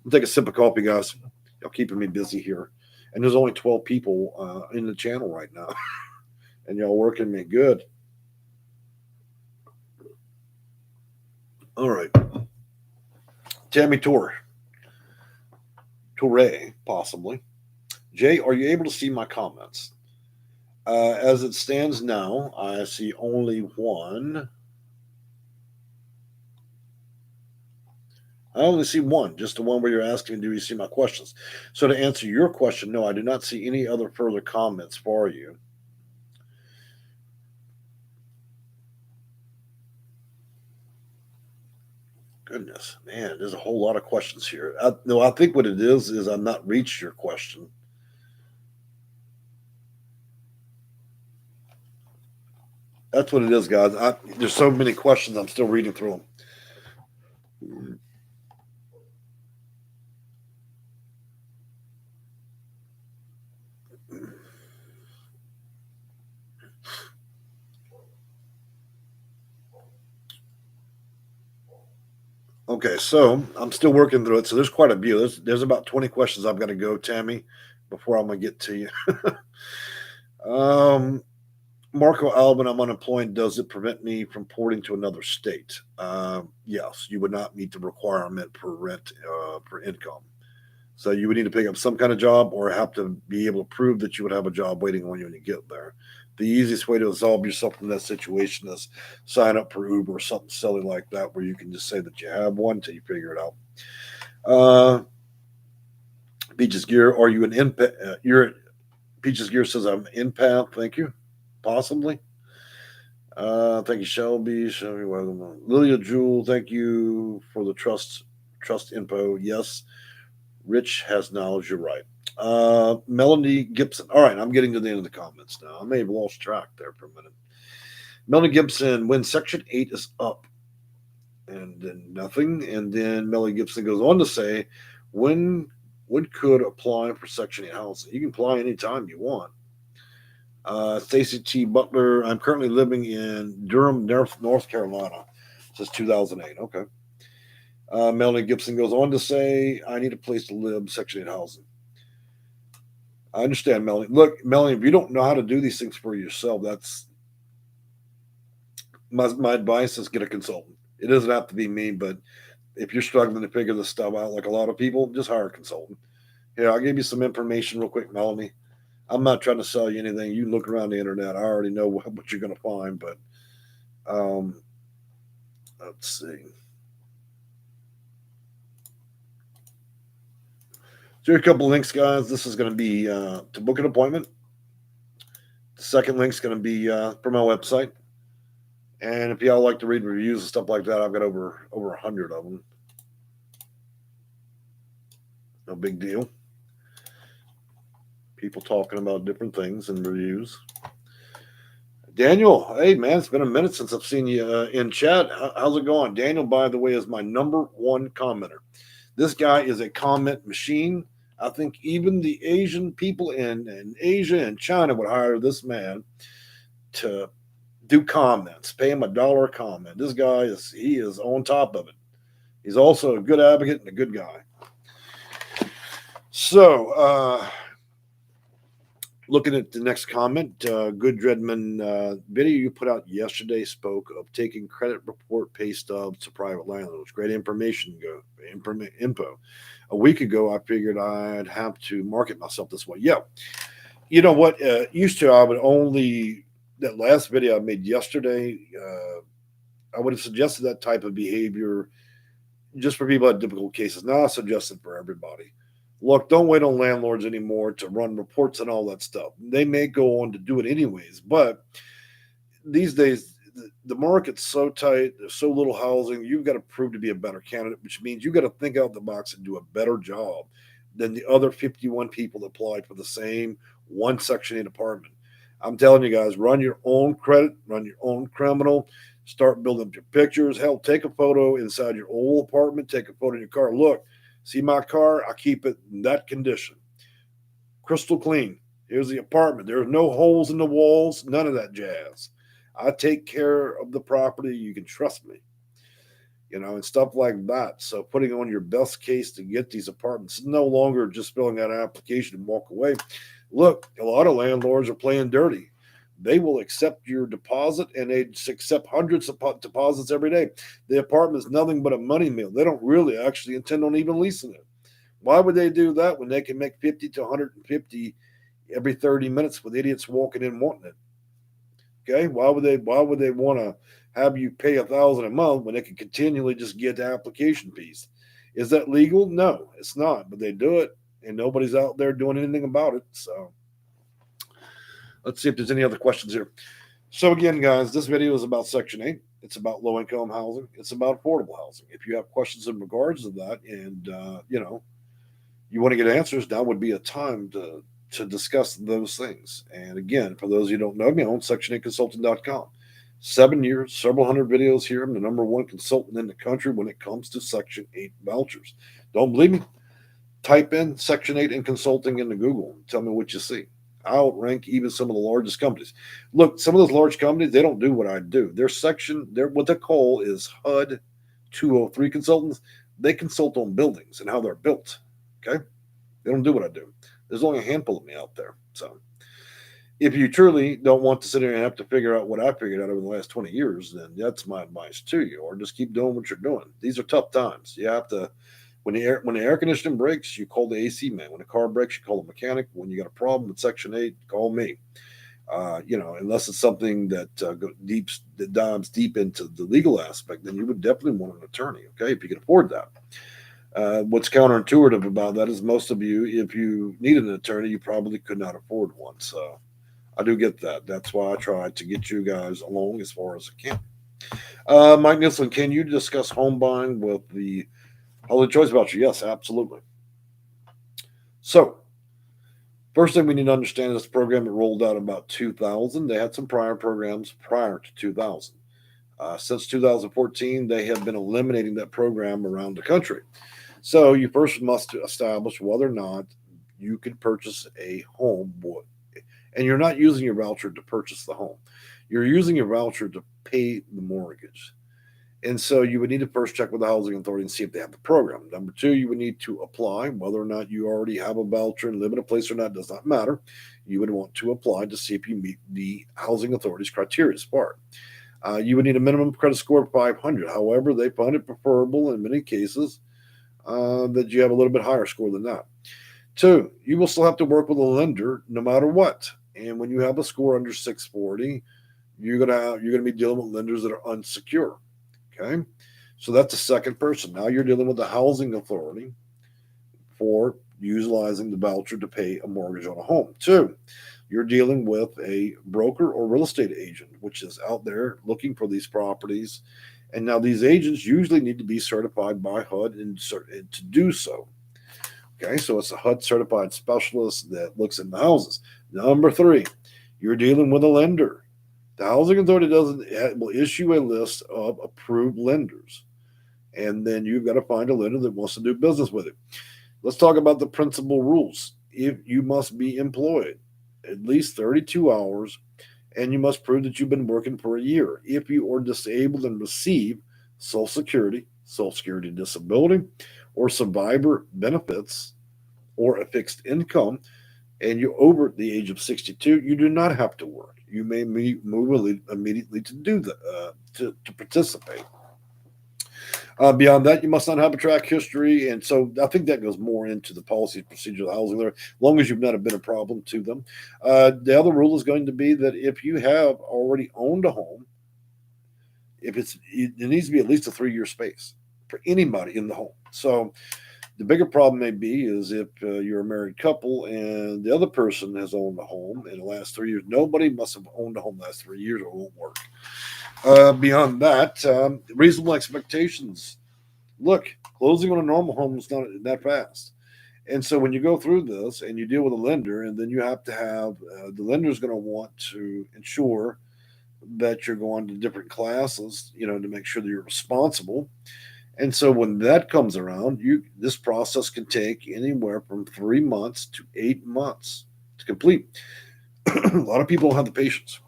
I'll take a sip of coffee, guys. Y'all keeping me busy here. And there's only 12 people in the channel right now. And y'all working me good. All right. Tammy Toure, possibly. Jay, are you able to see my comments? As it stands now, I see only one. I only see one, just the one where you're asking, do you see my questions? So to answer your question, no, I do not see any other further comments for you. Goodness, man, there's a whole lot of questions here. I think what it is I'm not reached your question. That's what it is, guys. There's so many questions. I'm still reading through them. Okay, so I'm still working through it. So there's quite a few. There's about 20 questions I've got to go, Tammy, before I'm gonna get to you. Marco Alban, I'm unemployed. Does it prevent me from porting to another state? Yes, you would not meet the requirement for rent for income. So you would need to pick up some kind of job or have to be able to prove that you would have a job waiting on you when you get there. The easiest way to resolve yourself from that situation is sign up for Uber or something silly like that, where you can just say that you have one until you figure it out. Peaches Gear, are you an empath? Peaches Gear says I'm an empath. Thank you. Possibly. Thank you, Shelby. Lilia Jewel, thank you for the trust info. Yes, Rich has knowledge. You're right. Melanie Gibson. All right, I'm getting to the end of the comments now. I may have lost track there for a minute. Melanie Gibson, when Section 8 is up, and then nothing. And then Melanie Gibson goes on to say, when could apply for Section 8 housing? You can apply anytime you want. Stacy T. Butler, I'm currently living in Durham, North Carolina. Says 2008. Okay. Melanie Gibson goes on to say, I need a place to live, Section 8 housing. I understand, Melanie. Look, Melanie, if you don't know how to do these things for yourself, that's my advice is get a consultant. It doesn't have to be me, but if you're struggling to figure this stuff out like a lot of people, just hire a consultant. Here, I'll give you some information real quick, Melanie. I'm not trying to sell you anything. You look around the internet. I already know what you're going to find, but let's see. So, a couple links, guys. This is going to be to book an appointment. The second link is going to be for my website. And if y'all like to read reviews and stuff like that, I've got over 100 of them. No big deal. People talking about different things and reviews. Daniel, hey man, it's been a minute since I've seen you in chat. How's it going? Daniel, by the way, is my number one commenter. This guy is a comment machine. I think even the Asian people in Asia and China would hire this man to do comments, pay him $1 a comment. This guy is on top of it. He's also a good advocate and a good guy. So, looking at the next comment, Good Dreadman video you put out yesterday spoke of taking credit report pay stubs to private landlords. Great info. A week ago, I figured I'd have to market myself this way. Yeah. You know what? Used to, I would only, that last video I made yesterday, I would have suggested that type of behavior just for people that have difficult cases. Now I suggest it for everybody. Look, don't wait on landlords anymore to run reports and all that stuff. They may go on to do it anyways, but these days the market's so tight, there's so little housing, you've got to prove to be a better candidate, which means you've got to think out the box and do a better job than the other 51 people that applied for the same one Section 8 apartment. I'm telling you guys, run your own credit, run your own criminal, start building up your pictures. Hell, take a photo inside your old apartment, take a photo in your car. Look, see my car? I keep it in that condition. Crystal clean. Here's the apartment. There's no holes in the walls, none of that jazz. I take care of the property. You can trust me, and stuff like that. So putting on your best case to get these apartments is no longer just filling out an application and walk away. Look, a lot of landlords are playing dirty. They will accept your deposit and they accept hundreds of deposits every day. The apartment is nothing but a money mill. They don't really actually intend on even leasing it. Why would they do that when they can make 50 to 150 every 30 minutes with idiots walking in wanting it? Okay, why would they want to have you pay $1,000 a month when they can continually just get the application fees? Is that legal? No, it's not, but they do it, and nobody's out there doing anything about it. So let's see if there's any other questions here. So again, guys, this video is about Section 8. It's about low-income housing. It's about affordable housing. If you have questions in regards to that, and you want to get answers, now would be a time to discuss those things. And again, for those of you who don't know me, I own Section8Consulting.com. 7 years, several hundred videos here. I'm the number one consultant in the country when it comes to Section 8 vouchers. Don't believe me? Type in Section 8 and Consulting into Google. Tell me what you see. I outrank even some of the largest companies. Look, some of those large companies, they don't do what I do. What they call is HUD 203 consultants. They consult on buildings and how they're built. Okay? They don't do what I do. There's only a handful of me out there. So if you truly don't want to sit there and have to figure out what I figured out over the last 20 years, then that's my advice to you, or just keep doing what you're doing. These are tough times. You have to, when the air conditioning breaks, you call the AC man. When the car breaks, you call the mechanic. When you got a problem with Section 8, call me. Unless it's something that dives deep into the legal aspect, then you would definitely want an attorney, okay, if you can afford that. What's counterintuitive about that is most of you, if you need an attorney, you probably could not afford one. So I do get that. That's why I try to get you guys along as far as I can. Mike Nielsen, can you discuss home buying with the Holiday Choice Voucher? Yes, absolutely. So first thing we need to understand is this program that rolled out about 2000. They had some prior programs prior to 2000. Since 2014, they have been eliminating that program around the country. So you first must establish whether or not you can purchase a home, and you're not using your voucher to purchase the home. You're using your voucher to pay the mortgage. And so you would need to first check with the housing authority and see if they have the program. Number two, you would need to apply. Whether or not you already have a voucher and live in a place or not does not matter. You would want to apply to see if you meet the housing authority's criteria part. You would need a minimum credit score of 500. However, they find it preferable in many cases that you have a little bit higher score than that. Two, you will still have to work with a lender no matter what. And when you have a score under 640, you're gonna be dealing with lenders that are unsecure. Okay, so that's the second person. Now you're dealing with the housing authority for utilizing the voucher to pay a mortgage on a home. Two, you're dealing with a broker or real estate agent, which is out there looking for these properties. And now these agents usually need to be certified by HUD and to do so. Okay, so it's a HUD certified specialist that looks in the houses. Number three, you're dealing with a lender. The housing authority will issue a list of approved lenders, and then you've got to find a lender that wants to do business with it. Let's talk about the principal rules. If you must be employed at least 32 hours, and you must prove that you've been working for a year. If you are disabled and receive Social Security disability, or survivor benefits, or a fixed income, and you're over the age of 62, you do not have to work. You may move immediately to do that, to participate. Beyond that, you must not have a track history. And so I think that goes more into the policy procedure of the housing there, as long as you've not been a problem to them. The other rule is going to be that if you have already owned a home, it needs to be at least a 3-year space for anybody in the home. So the bigger problem may be is if you're a married couple and the other person has owned a home in the last 3 years. Nobody must have owned a home the last 3 years or it won't work. Beyond that, reasonable expectations. Look, closing on a normal home is not that fast. And so when you go through this and you deal with a lender, and then you have to have the lender's going to want to ensure that you're going to different classes, to make sure that you're responsible. And so when that comes around, this process can take anywhere from 3 months to 8 months to complete. A lot of people don't have the patience.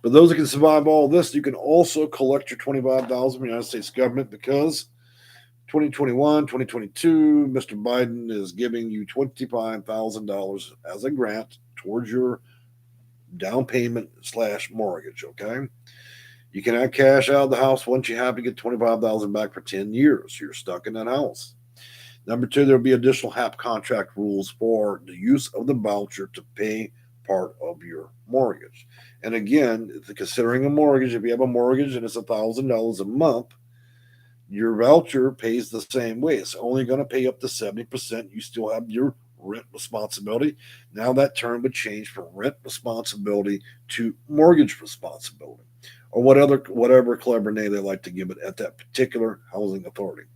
But those that can survive all this, you can also collect your $25,000 from the United States government, because 2021, 2022, Mr. Biden is giving you $25,000 as a grant towards your down payment / mortgage. Okay. You cannot cash out of the house once you have to get $25,000 back for 10 years. You're stuck in that house. Number two, there'll be additional HAP contract rules for the use of the voucher to pay part of your mortgage. And again, considering a mortgage, if you have a mortgage and it's $1,000 a month, your voucher pays the same way. It's only going to pay up to 70%. You still have your rent responsibility. Now that term would change from rent responsibility to mortgage responsibility, or whatever clever name they like to give it at that particular housing authority.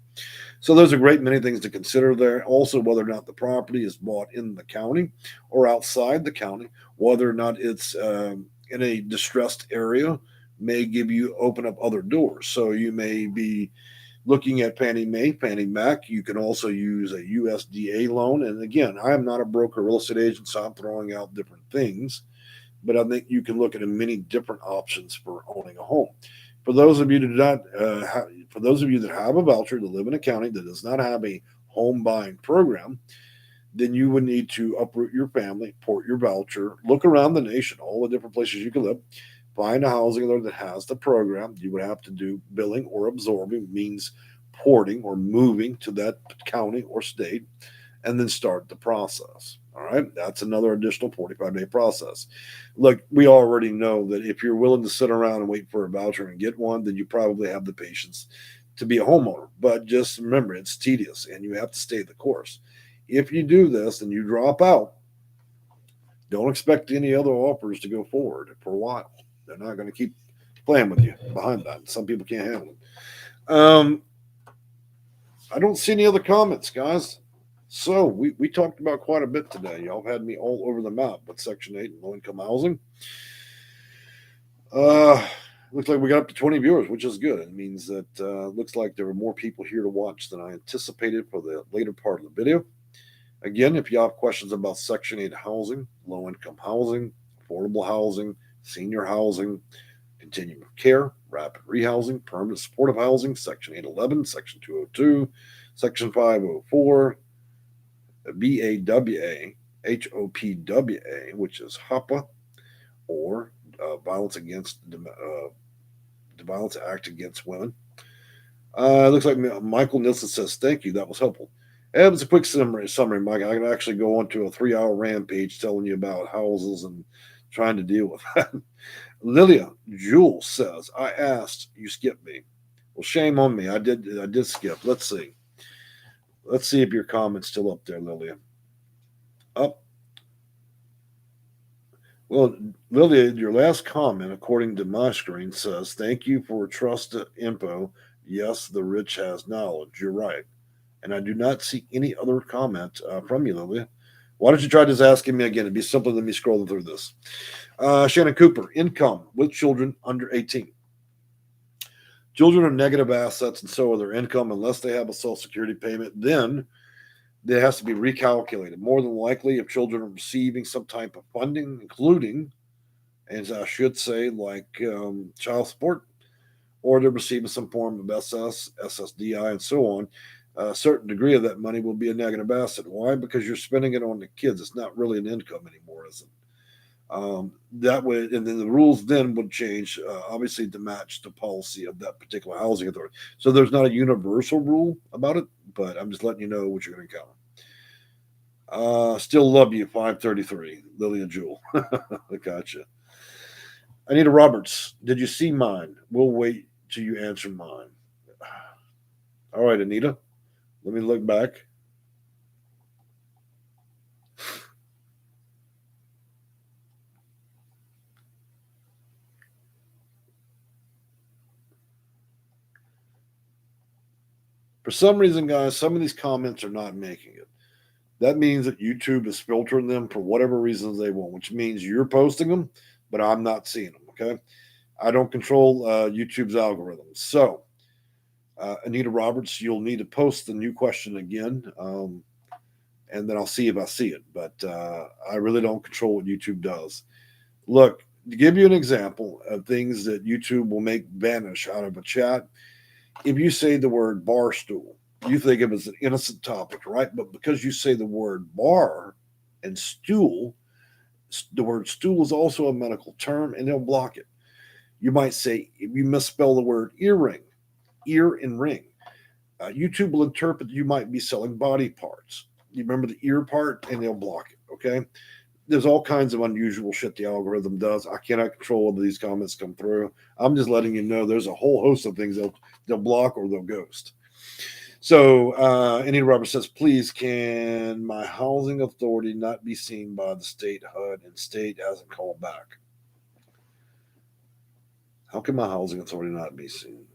So there's a great many things to consider there. Also, whether or not the property is bought in the county or outside the county, whether or not it's in a distressed area, may open up other doors. So you may be looking at Fannie Mae, Fannie Mac. You can also use a USDA loan. And again, I am not a broker, real estate agent, so I'm throwing out different things. But I think you can look at many different options for owning a home. For those of you that have a voucher to live in a county that does not have a home buying program, then you would need to uproot your family, port your voucher, look around the nation, all the different places you can live, find a housing authority that has the program. You would have to do billing or absorbing, means porting or moving to that county or state, and then start the process. All right, that's another additional 45-day process. Look, we already know that if you're willing to sit around and wait for a voucher and get one, then you probably have the patience to be a homeowner. But just remember, it's tedious and you have to stay the course. If you do this and you drop out, don't expect any other offers to go forward for a while. They're not going to keep playing with you behind that. Some people can't handle it. I don't see any other comments, guys. So we talked about quite a bit today. Y'all had me all over the map with Section 8 and low-income housing. Looks like we got up to 20 viewers, which is good. It means that looks like there were more people here to watch than I anticipated for the later part of the video. Again, if you have questions about Section 8 housing, low-income housing, affordable housing, senior housing, continuum of care, rapid rehousing, permanent supportive housing, Section 811, Section 202, Section 504, BAWA, HOPWA, which is HOPWA, or Violence Act Against Women. It looks like Michael Nielsen says, thank you, that was helpful. It was a quick summary, Mike. I can actually go on to a 3-hour rampage telling you about houses and trying to deal with that. Lilia Jules says, I asked, you skipped me. Well, shame on me. I did skip. Let's see. Let's see if your comment's still up there, Lilia. Up. Well, Lilia, your last comment, according to my screen, says, thank you for trust info. Yes, the rich has knowledge. You're right. And I do not see any other comment from you, Lilia. Why don't you try just asking me again? It'd be simpler than me scrolling through this. Shannon Cooper, income with children under 18. Children are negative assets, and so are their income unless they have a Social Security payment. Then it has to be recalculated. More than likely, if children are receiving some type of funding, including, as I should say, like child support, or they're receiving some form of SSDI, and so on, a certain degree of that money will be a negative asset. Why? Because you're spending it on the kids. It's not really an income anymore, is it? That way, and then the rules then would change, obviously, to match the policy of that particular housing authority. So there's not a universal rule about it, but I'm just letting you know what you're going to encounter. Still love you, 533, Lillian Jewell. I gotcha. Anita Roberts, did you see mine? We'll wait till you answer mine. All right, Anita, let me look back. For some reason, guys, some of these comments are not making it. that means that YouTube is filtering them for whatever reasons they want, which means you're posting them, but I'm not seeing them. Okay. I don't control YouTube's algorithms. So, Anita Roberts, you'll need to post the new question again, and then I'll see if I see it. But I really don't control what YouTube does. Look, to give you an example of things that YouTube will make vanish out of a chat, if you say the word bar stool, you think of it as an innocent topic, right? But because you say the word bar and stool, the word stool is also a medical term, and they'll block it. You might say, if you misspell the word earring, ear and ring, YouTube will interpret that you might be selling body parts. You remember the ear part, and they'll block it. Okay. There's all kinds of unusual shit the algorithm does. I cannot control whether these comments come through. I'm just letting you know there's a whole host of things they'll block or they'll ghost. So, Anita Roberts says, please, can my housing authority not be seen by the state HUD and state hasn't called back? How can my housing authority not be seen?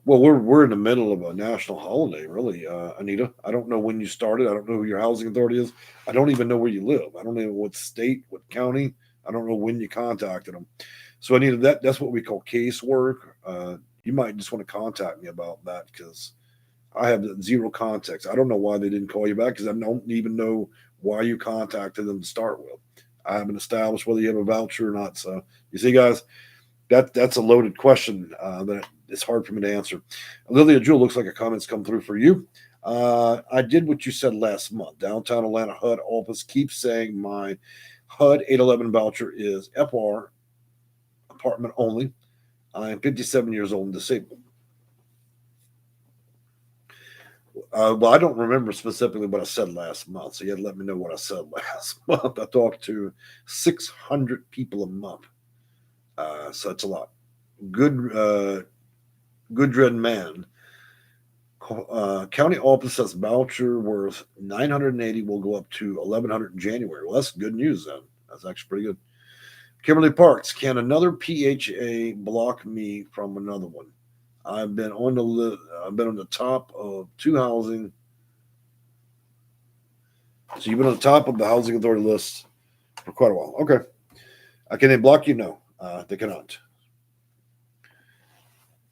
Well, we're in the middle of a national holiday, really, Anita. I don't know when you started. I don't know who your housing authority is. I don't even know where you live. I don't know what state, what county. I don't know when you contacted them. So, Anita, that's what we call casework. You might just want to contact me about that because I have zero context. I don't know why they didn't call you back because I don't even know why you contacted them to start with. I haven't established whether you have a voucher or not. So, you see, guys, that's a loaded question that it's hard for me to answer. Lilia Jewel, looks like a comment's come through for you. I did what you said last month. Downtown Atlanta HUD office keeps saying my HUD 811 voucher is FR, apartment only. I am 57 years old and disabled. Well, I don't remember specifically what I said last month, so you had to let me know what I said last month. I talked to 600 people a month, so it's a lot. Good, Goodred man. County office says voucher worth 980 will go up to 1100 in January. Well, that's good news then. That's actually pretty good. Kimberly Parks, can another PHA block me from another one? I've been on the I've been on the top of two housing. So you've been on the top of the housing authority list for quite a while. Okay. Can they block you? No, they cannot.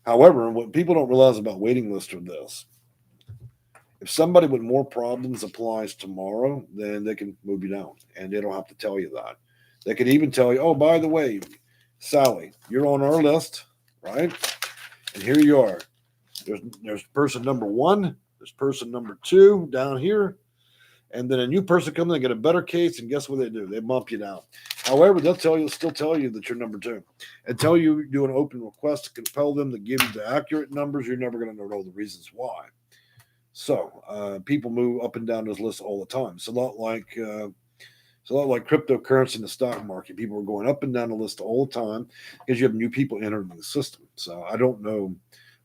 However, what people don't realize about waiting lists are this: if somebody with more problems applies tomorrow, then they can move you down, and they don't have to tell you that. They can even tell you, "Oh, by the way, Sally, you're on our list, right? And here you are. There's person number one. There's person number two down here, and then a new person comes in and get a better case, and guess what they do? They bump you down. However, still tell you that you're number two, until you do an open request to compel them to give you the accurate numbers. You're never going to know the reasons why. So people move up and down this list all the time. It's a lot like cryptocurrency in the stock market. People are going up and down the list all the time because you have new people entering the system. So I don't know.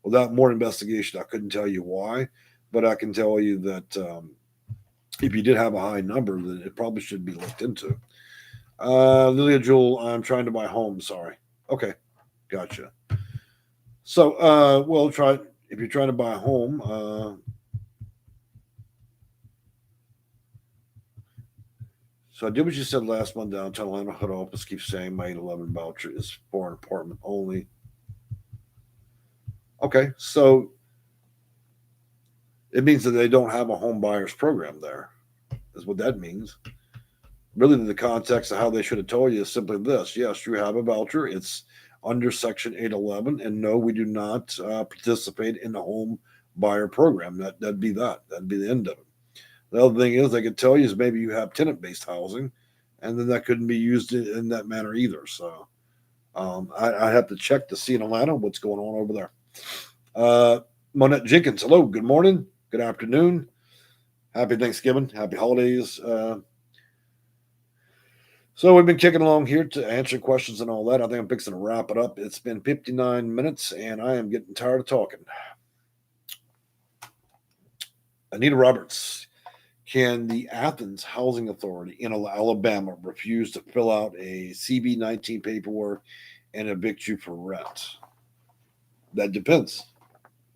Without more investigation, I couldn't tell you why, but I can tell you that if you did have a high number, then it probably should be looked into. Lilia Jewel, I'm trying to buy a home. Sorry. Okay, gotcha. So, well, try if you're trying to buy a home. So I did what you said last month. Downtown Atlanta HUD office keeps saying my 811 voucher is for an apartment only. Okay, so it means that they don't have a home buyers program there. Is what that means. Really, the context of how they should have told you is simply this: yes, you have a voucher. It's under Section 811, and no, we do not participate in the home buyer program. That'd be that. That'd be the end of it. The other thing is they could tell you is maybe you have tenant-based housing, and then that couldn't be used in that manner either. So I have to check to see in Atlanta what's going on over there. Monette Jenkins, hello, good morning, good afternoon, happy Thanksgiving, happy holidays. So we've been kicking along here to answer questions and all that. I think I'm fixing to wrap it up. It's been 59 minutes, and I am getting tired of talking. Anita Roberts, can the Athens Housing Authority in Alabama refuse to fill out a CB-19 paperwork and evict you for rent? That depends.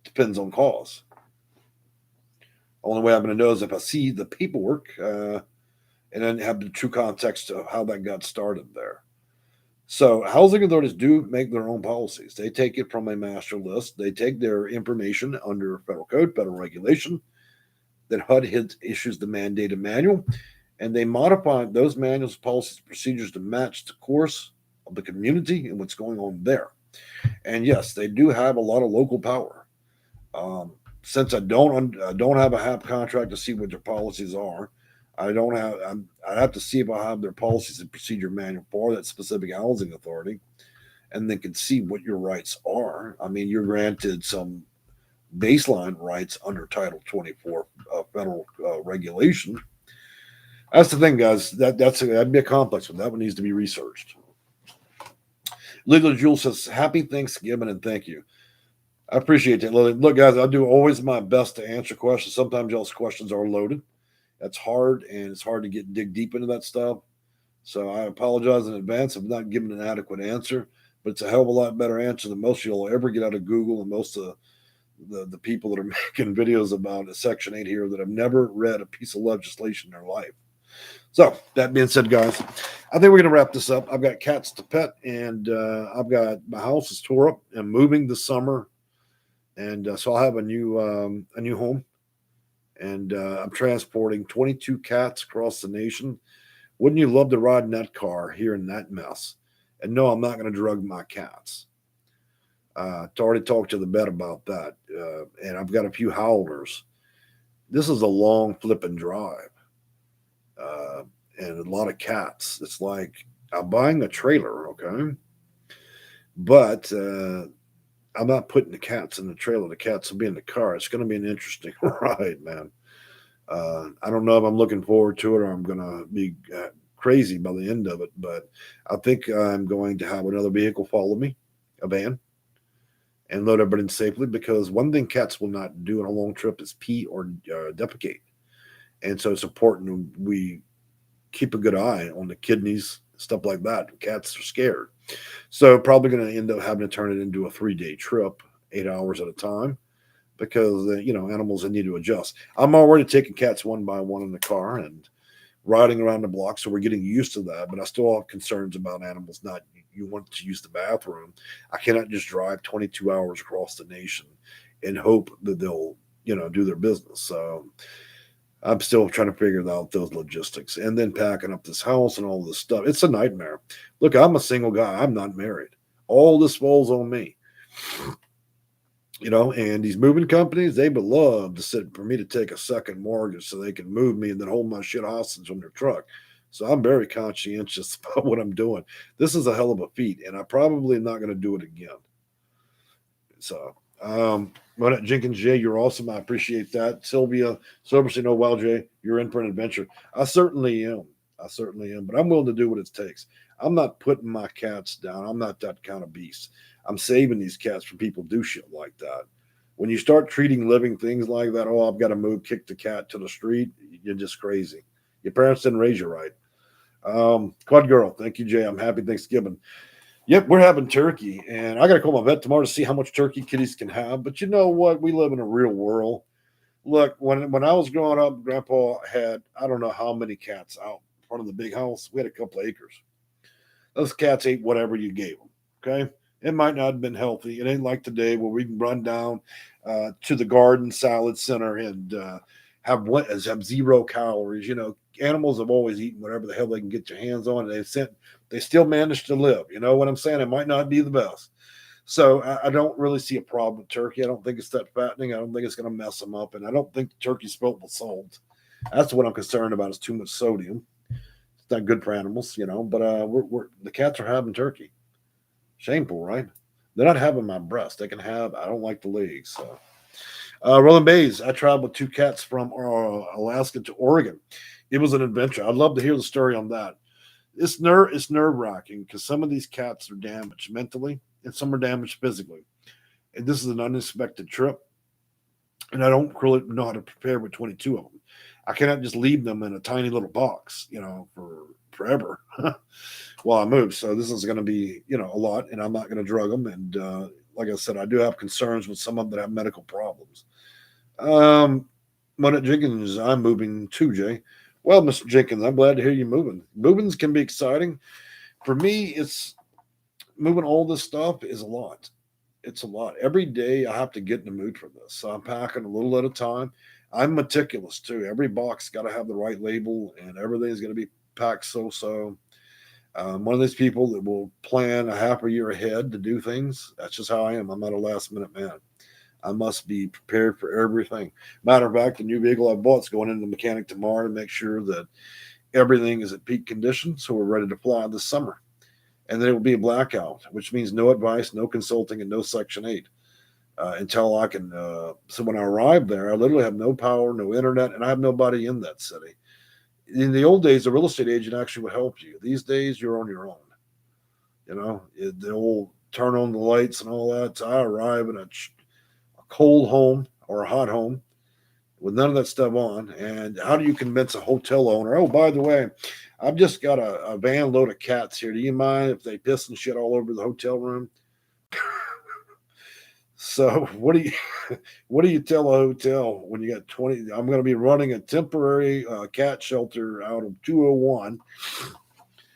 Depends on cause. Only way I'm going to know is if I see the paperwork and then have the true context of how that got started there. So housing authorities do make their own policies. They take it from a master list. They take their information under federal code, federal regulation. Then HUD issues the mandated manual, and they modify those manuals, policies, procedures to match the course of the community and what's going on there. And yes, they do have a lot of local power. Since I don't have a HAP contract to see what their policies are, I have to see if I have their policies and procedure manual for that specific housing authority, and then can see what your rights are. I mean, you're granted some baseline rights under Title 24 federal regulation. That's the thing, guys. That'd be a complex one. That one needs to be researched. Legal Jewel says, "Happy Thanksgiving and thank you." I appreciate that, Lily. Look, guys, I do always my best to answer questions. Sometimes y'all's questions are loaded. That's hard, and it's hard to dig deep into that stuff. So I apologize in advance if I'm not giving an adequate answer, but it's a hell of a lot better answer than most of y'all will ever get out of Google, and most of the people that are making videos about a Section 8 here that have never read a piece of legislation in their life. So that being said, guys, I think we're going to wrap this up. I've got cats to pet, and I've got my house is tore up. I'm moving this summer, and so I'll have a new home, and I'm transporting 22 cats across the nation. Wouldn't you love to ride in that car here in that mess? And no, I'm not going to drug my cats. Already talked to the vet about that, and I've got a few howlers. This is a long flipping drive, and a lot of cats. It's like I'm buying a trailer, okay, but I'm not putting the cats in the trailer. The cats will be in the car. It's going to be an interesting ride, man. I don't know if I'm looking forward to it or I'm going to be crazy by the end of it, but I think I'm going to have another vehicle follow me, a van, and load everybody in safely, because one thing cats will not do on a long trip is pee or defecate. And so it's important we keep a good eye on the kidneys, stuff like that. Cats are scared. So probably going to end up having to turn it into a 3-day trip, 8 hours at a time, because, animals that need to adjust. I'm already taking cats one by one in the car and riding around the block, so we're getting used to that. But I still have concerns about animals not you want to use the bathroom. I cannot just drive 22 hours across the nation and hope that they'll, do their business. So I'm still trying to figure out those logistics, and then packing up this house and all this stuff. It's a nightmare. Look, I'm a single guy. I'm not married. All this falls on me. And these moving companies, they would love to sit for me to take a second mortgage so they can move me and then hold my shit hostage on their truck. So I'm very conscientious about what I'm doing. This is a hell of a feat, and I probably am not going to do it again. So, Jenkins J, you're awesome. I appreciate that. Sylvia Silverstein, oh wow, Jay, you're in for an adventure. I certainly am. But I'm willing to do what it takes. I'm not putting my cats down. I'm not that kind of beast. I'm saving these cats from people who do shit like that. When you start treating living things like that, oh, I've got to move, kick the cat to the street, you're just crazy. Your parents didn't raise you right. Quad Girl, thank you, Jay. I'm happy Thanksgiving. Yep, we're having turkey, and I got to call my vet tomorrow to see how much turkey kitties can have. But you know what? We live in a real world. Look, when I was growing up, Grandpa had, I don't know how many cats out in front of the big house. We had a couple of acres. Those cats ate whatever you gave them, okay? It might not have been healthy. It ain't like today where we can run down to the garden salad center and have 0 calories. Animals have always eaten whatever the hell they can get their hands on, and they still manage to live. You know what I'm saying? It might not be the best. So I don't really see a problem with turkey. I don't think it's that fattening. I don't think it's going to mess them up, and I don't think the turkey's filled with salt. That's what I'm concerned about, is too much sodium. It's not good for animals, But the cats are having turkey. Shameful, right? They're not having my breast. They can have. I don't like the legs. So. Roland Bays. I traveled with 2 cats from Alaska to Oregon. It was an adventure. I'd love to hear the story on that. It's nerve-wracking because some of these cats are damaged mentally and some are damaged physically. And this is an unexpected trip. And I don't really know how to prepare with 22 of them. I cannot just leave them in a tiny little box, for forever while I move. So this is going to be, a lot, and I'm not going to drug them. And like I said, I do have concerns with some of them that have medical problems. Monette Jenkins, I'm moving too, Jay. Well, Mr. Jenkins, I'm glad to hear you moving. Movings can be exciting. For me, it's moving all this stuff is a lot. It's a lot. Every day I have to get in the mood for this. So I'm packing a little at a time. I'm meticulous too. Every box got to have the right label and everything's going to be packed so. I'm one of those people that will plan a half a year ahead to do things. That's just how I am. I'm not a last minute man. I must be prepared for everything. Matter of fact, the new vehicle I bought is going into the mechanic tomorrow to make sure that everything is at peak condition. So we're ready to fly this summer. And then it will be a blackout, which means no advice, no consulting, and no Section 8 until I can. So when I arrive there, I literally have no power, no internet, and I have nobody in that city. In the old days, a real estate agent actually would help you. These days, you're on your own. They'll turn on the lights and all that. So I arrive in a cold home or a hot home with none of that stuff on. And how do you convince a hotel owner? Oh, by the way, I've just got a van load of cats here. Do you mind if they piss and shit all over the hotel room? So what do you tell a hotel when you got 20? I'm going to be running a temporary cat shelter out of 201.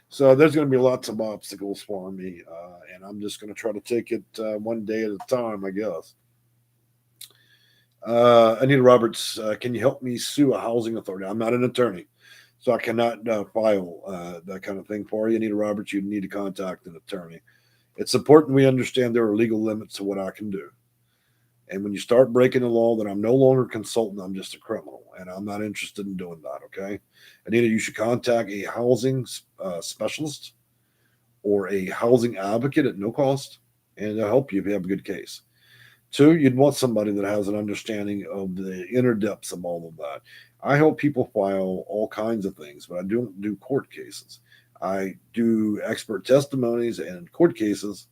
So there's going to be lots of obstacles for me, and I'm just going to try to take it one day at a time, I guess. Anita Roberts, can you help me sue a housing authority? I'm not an attorney, so I cannot file that kind of thing for you. Anita Roberts, you need to contact an attorney. It's important we understand there are legal limits to what I can do. And when you start breaking the law, then I'm no longer a consultant. I'm just a criminal, and I'm not interested in doing that. Okay, Anita, you should contact a housing specialist or a housing advocate at no cost, and they'll help you if you have a good case. Two, you'd want somebody that has an understanding of the inner depths of all of that. I help people file all kinds of things, but I don't do court cases. I do expert testimonies and court cases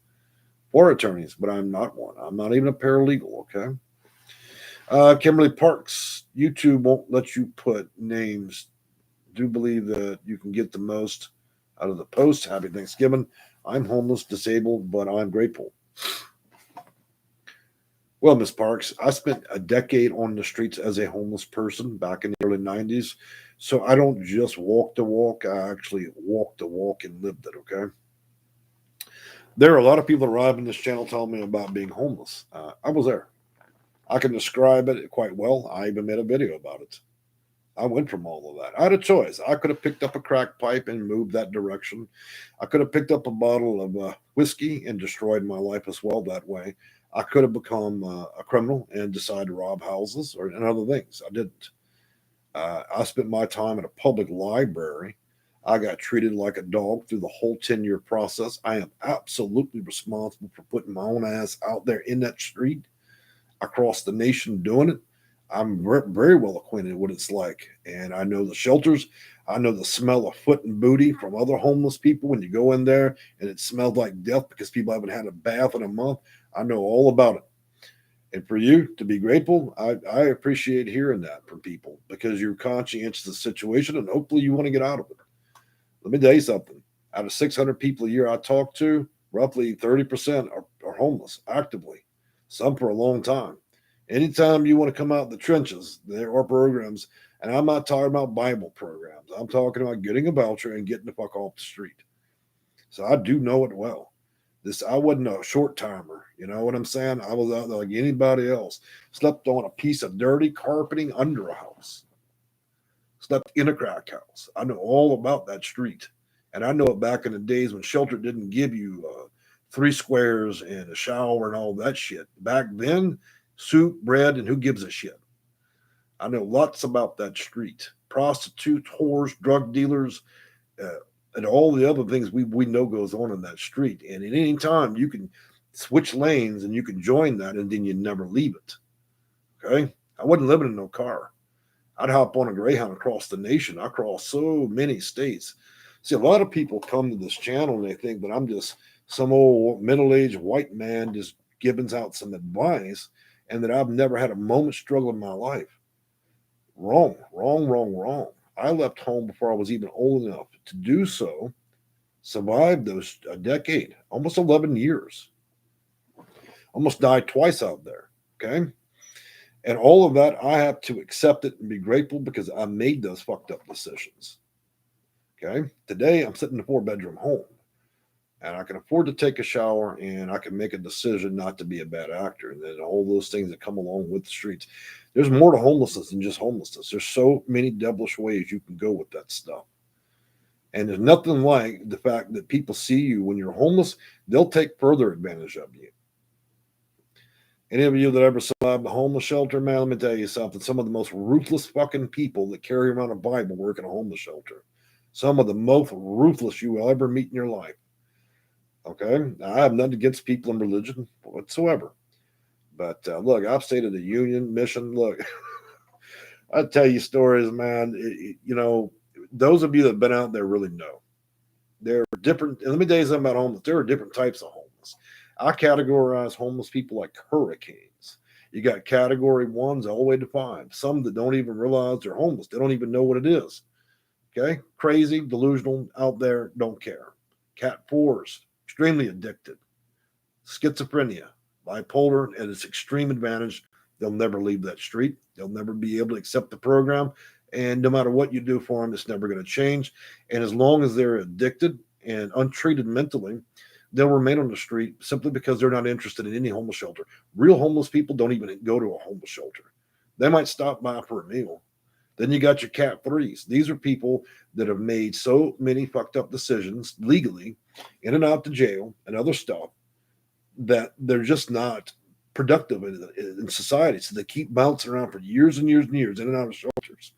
for attorneys, but I'm not one. I'm not even a paralegal, okay? Kimberly Parks, YouTube won't let you put names. Do believe that you can get the most out of the post. Happy Thanksgiving. I'm homeless, disabled, but I'm grateful. Well, Miss Parks, I spent a decade on the streets as a homeless person back in the early 90s. So I don't just walk the walk, I actually walk the walk and lived it, okay? There are a lot of people arriving this channel telling me about being homeless. I was there. I can describe it quite well. I even made a video about it. I went from all of that. I had a choice. I could have picked up a crack pipe and moved that direction. I could have picked up a bottle of whiskey and destroyed my life as well that way. I could have become a criminal and decided to rob houses and other things. I didn't. I spent my time at a public library. I got treated like a dog through the whole 10-year process. I am absolutely responsible for putting my own ass out there in that street across the nation doing it. I'm very well acquainted with what it's like. And I know the shelters. I know the smell of foot and booty from other homeless people when you go in there and it smells like death because people haven't had a bath in a month. I know all about it. And for you to be grateful, I appreciate hearing that from people because you're conscientious of the situation and hopefully you want to get out of it. Let me tell you something. Out of 600 people a year I talk to, roughly 30% are homeless actively, some for a long time. Anytime you want to come out of the trenches, there are programs, and I'm not talking about Bible programs. I'm talking about getting a voucher and getting the fuck off the street. So I do know it well. I wasn't a short timer. You know what I'm saying? I was out there like anybody else. Slept on a piece of dirty carpeting under a house. Slept in a crack house. I know all about that street. And I know it back in the days when shelter didn't give you 3 squares and a shower and all that shit. Back then, soup, bread, and who gives a shit? I know lots about that street. Prostitutes, whores, drug dealers, and all the other things we know goes on in that street. And at any time, you can switch lanes and you can join that, and then you never leave it. Okay? I wasn't living in no car. I'd hop on a Greyhound across the nation. I crossed so many states. See, a lot of people come to this channel and they think that I'm just some old middle-aged white man just giving out some advice and that I've never had a moment's struggle in my life. Wrong, wrong, wrong, wrong. I left home before I was even old enough to do so, survived those a decade, almost 11 years. Almost died twice out there, okay? And all of that, I have to accept it and be grateful because I made those fucked up decisions. Okay. Today, I'm sitting in a 4-bedroom home and I can afford to take a shower and I can make a decision not to be a bad actor. And then all those things that come along with the streets. There's more to homelessness than just homelessness. There's so many devilish ways you can go with that stuff. And there's nothing like the fact that people see you when you're homeless, they'll take further advantage of you. Any of you that ever survived the homeless shelter, man, let me tell you something. Some of the most ruthless fucking people that carry around a Bible work in a homeless shelter. Some of the most ruthless you will ever meet in your life. Okay? Now, I have nothing against people in religion whatsoever. But look, I've stayed at the Union Mission. Look, I tell you stories, man. Those of you that have been out there really know. There are different, and let me tell you something about homeless. There are different types of homeless. I categorize homeless people like hurricanes. You got category 1s all the way to 5. Some that don't even realize they're homeless. They don't even know what it is. Okay? Crazy, delusional, out there, don't care. Cat 4s, extremely addicted. Schizophrenia, bipolar at its extreme advantage. They'll never leave that street. They'll never be able to accept the program. And no matter what you do for them, it's never going to change. And as long as they're addicted and untreated mentally, they'll remain on the street simply because they're not interested in any homeless shelter. Real homeless people don't even go to a homeless shelter. They might stop by for a meal. Then you got your cat 3s. These are people that have made so many fucked up decisions legally, in and out to jail and other stuff, that they're just not productive in society. So they keep bouncing around for years and years and years in and out of shelters.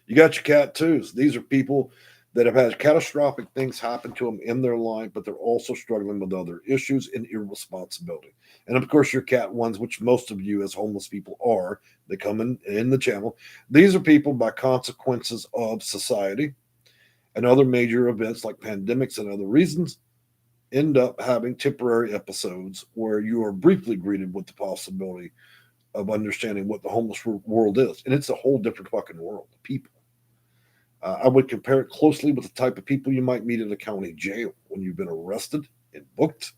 You got your cat 2s. These are people that have had catastrophic things happen to them in their life, but they're also struggling with other issues and irresponsibility. And of course, your cat 1s, which most of you as homeless people are, they come in the channel. These are people by consequences of society and other major events like pandemics and other reasons end up having temporary episodes where you are briefly greeted with the possibility of understanding what the homeless world is. And it's a whole different fucking world of people. I would compare it closely with the type of people you might meet in a county jail when you've been arrested and booked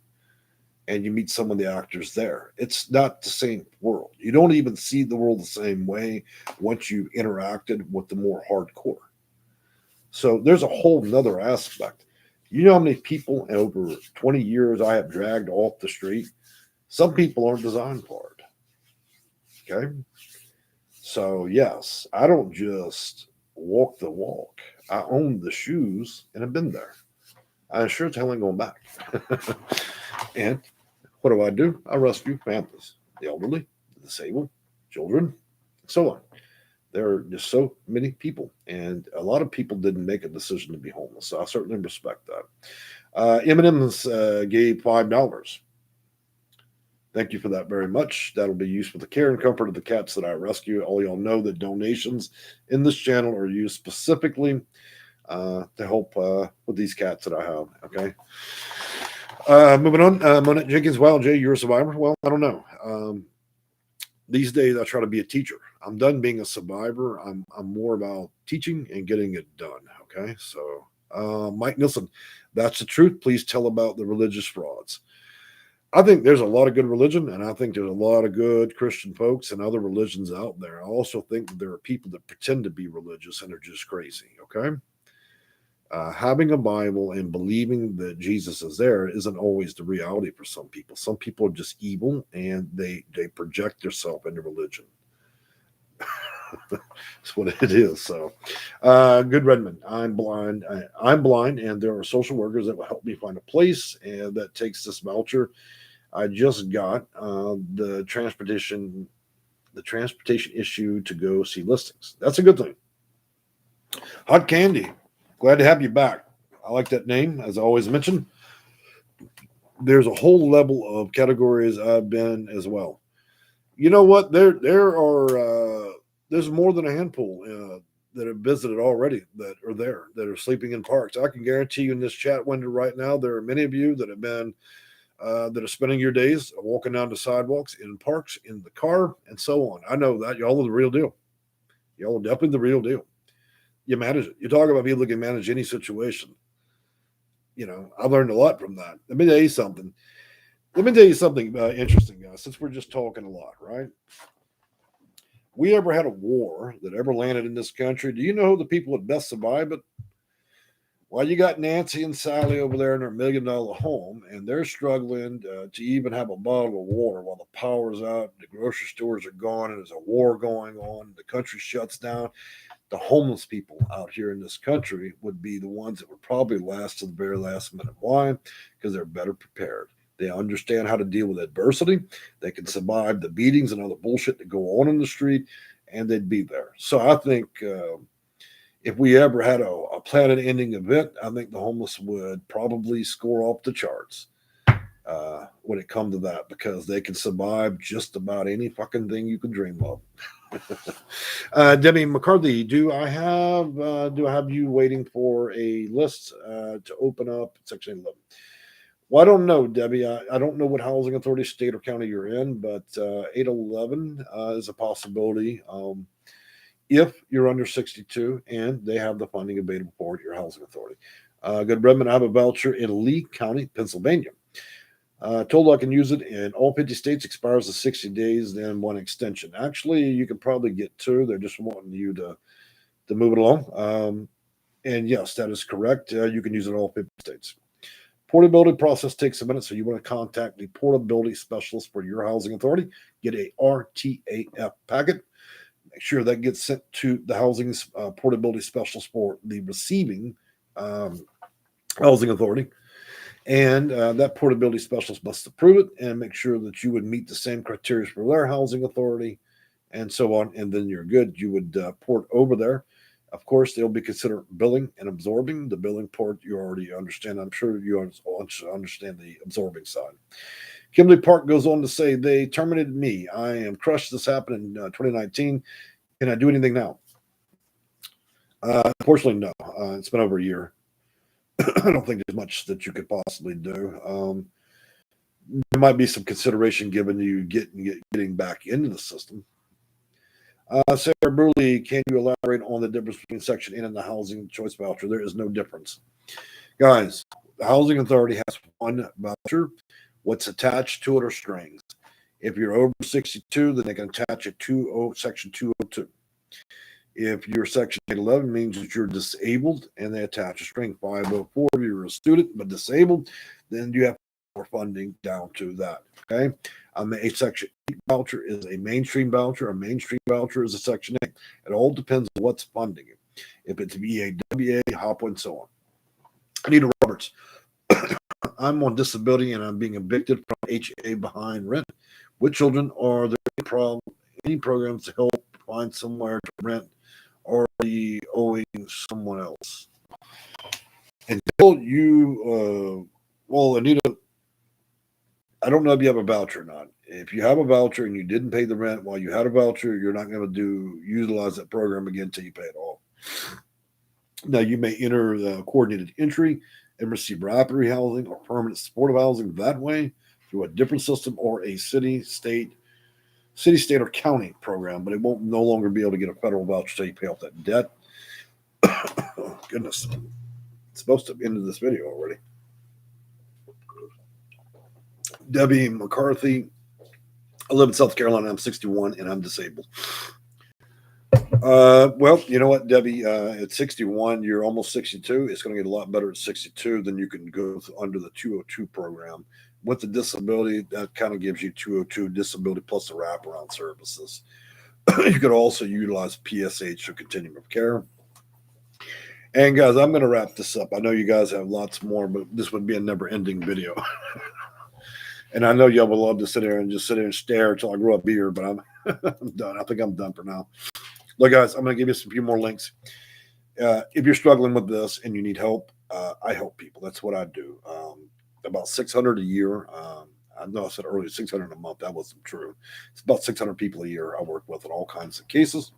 and you meet some of the actors there. It's not the same world. You don't even see the world the same way once you interacted with the more hardcore. So there's a whole nother aspect. You know how many people in over 20 years I have dragged off the street? Some people aren't designed for it. Okay? So, yes, I don't just walk the walk. I own the shoes and have been there. I sure as hell ain't going back. And what do? I rescue families, the elderly, the disabled, children, and so on. There are just so many people, and a lot of people didn't make a decision to be homeless. So I certainly respect that. M&M's gave $5. Thank you for that very much. That'll be used for the care and comfort of the cats that I rescue. All y'all know that donations in this channel are used specifically to help with these cats that I have. Okay. Moving on. Monette Jenkins. Wow, Jay, you're a survivor? Well, I don't know. These days, I try to be a teacher. I'm done being a survivor. I'm more about teaching and getting it done. Okay. So, Mike Nilsson, that's the truth. Please tell about the religious frauds. I think there's a lot of good religion, and I think there's a lot of good Christian folks and other religions out there. I also think that there are people that pretend to be religious and are just crazy, okay? Having a Bible and believing that Jesus is there isn't always the reality for some people. Some people are just evil, and they project themselves into religion. That's what it is. So, good Redmond. I'm blind. I'm blind, and there are social workers that will help me find a place, and that takes this voucher. I just got the transportation issue to go see listings. That's a good thing. Hot Candy, glad to have you back. I like that name, as I always mention. There's a whole level of categories I've been as well. You know what? There are there's more than a handful that have visited already that are there, that are sleeping in parks. I can guarantee you in this chat window right now, there are many of you that have been that are spending your days walking down the sidewalks, in parks, in the car, and so on. I know that y'all are the real deal. Y'all are definitely the real deal. You manage it. You talk about people that can manage any situation. You know, I've learned a lot from that. Let me tell you something. Interesting, guys, since we're just talking a lot, right? we ever had a war that ever landed in this country, do you know who the people that best survived it? Well, you got Nancy and Sally over there in their $1 million home, and they're struggling to even have a bottle of water while the power's out, the grocery stores are gone, and there's a war going on, the country shuts down. The homeless people out here in this country would be the ones that would probably last to the very last minute. Why? Because they're better prepared. They understand how to deal with adversity. They can survive the beatings and other bullshit that go on in the street, and they'd be there. So I think if we ever had a planet-ending event, I think the homeless would probably score off the charts when it comes to that, because they can survive just about any fucking thing you can dream of. Debbie McCarthy, do I have you waiting for a list to open up Section 11? Well, I don't know, Debbie. I don't know what housing authority, state, or county you're in, but 811 is a possibility. If you're under 62 and they have the funding available for your housing authority. Good Redmond, I have a voucher in Lee County, Pennsylvania. Told I can use it in all 50 states, expires in 60 days, then one extension. Actually, you can probably get two. They're just wanting you to move it along. And yes, that is correct. You can use it in all 50 states. Portability process takes a minute, so you want to contact the portability specialist for your housing authority. Get a RTAF packet. Make sure that gets sent to the housing portability specialist for the receiving housing authority. And that portability specialist must approve it and make sure that you would meet the same criteria for their housing authority and so on. And then you're good. You would port over there. Of course, they'll be considered billing and absorbing. The billing part you already understand. I'm sure you understand the absorbing side. Kimberly Park goes on to say, they terminated me. I am crushed. This happened in 2019. Can I do anything now? Unfortunately, no. It's been over a year. I don't think there's much that you could possibly do. There might be some consideration given you getting back into the system. Sarah Burley, can you elaborate on the difference between Section N and the housing choice voucher? There is no difference. Guys, the housing authority has one voucher. What's attached to it are strings. If you're over 62, then they can attach it to Section 202. If you're Section 811, means that you're disabled, and they attach a string. 504, if you're a student but disabled, then you have more funding down to that. Okay, a Section 8 voucher is a mainstream voucher. A mainstream voucher is a Section 8. It all depends on what's funding it. If it's VAWA, HOPWA, and so on. Anita Roberts, I'm on disability and I'm being evicted from HA behind rent. With children, are there any programs to help find somewhere to rent, or are you owing someone else? Until you, well, Anita, I don't know if you have a voucher or not. If you have a voucher and you didn't pay the rent while you had a voucher, you're not going to utilize that program again until you pay it off. Now, you may enter the coordinated entry and receive rapid rehousing or permanent supportive housing that way through a different system or a city, state, or county program, but it won't no longer be able to get a federal voucher until you pay off that debt. Oh, goodness. It's supposed to have ended this video already. Debbie McCarthy, I live in South Carolina. I'm 61 and I'm disabled. Well, you know what, Debbie, at 61, you're almost 62. It's going to get a lot better at 62 than you can go under the 202 program. With the disability, that kind of gives you 202 disability plus the wraparound services. You could also utilize PSH or continuum of care. And guys, I'm going to wrap this up. I know you guys have lots more, but this would be a never-ending video. And I know y'all would love to sit there and stare until I grow a beard, but I'm done. I think I'm done for now. Look, guys, I'm going to give you a few more links. If you're struggling with this and you need help, I help people. That's what I do. About 600 a year. I know I said earlier 600 a month. That wasn't true. It's about 600 people a year I work with in all kinds of cases.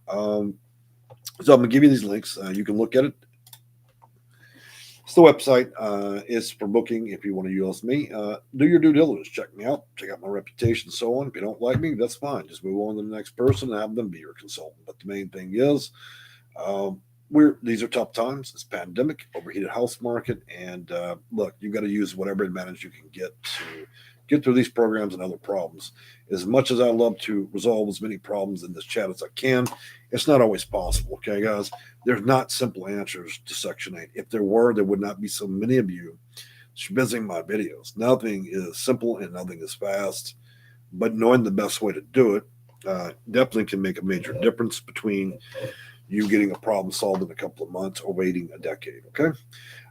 So I'm going to give you these links. You can look at it. It's the website. It's for booking if you want to use me. Do your due diligence. Check me out. Check out my reputation, so on. If you don't like me, that's fine. Just move on to the next person and have them be your consultant. But the main thing is, these are tough times. It's pandemic, overheated house market, and look, you've got to use whatever advantage you can get to get through these programs and other problems. As much as I love to resolve as many problems in this chat as I can, it's not always possible. Okay, guys, there's not simple answers to Section 8. If there were, there would not be so many of you visiting my videos. Nothing is simple and nothing is fast, but knowing the best way to do it definitely can make a major difference between you getting a problem solved in a couple of months or waiting a decade. Okay,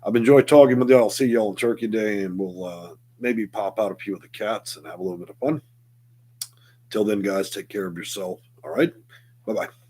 I've enjoyed talking with y'all. I'll see y'all on Turkey Day, and we'll maybe pop out a few of the cats and have a little bit of fun. Till then, guys, take care of yourself. All right, bye bye.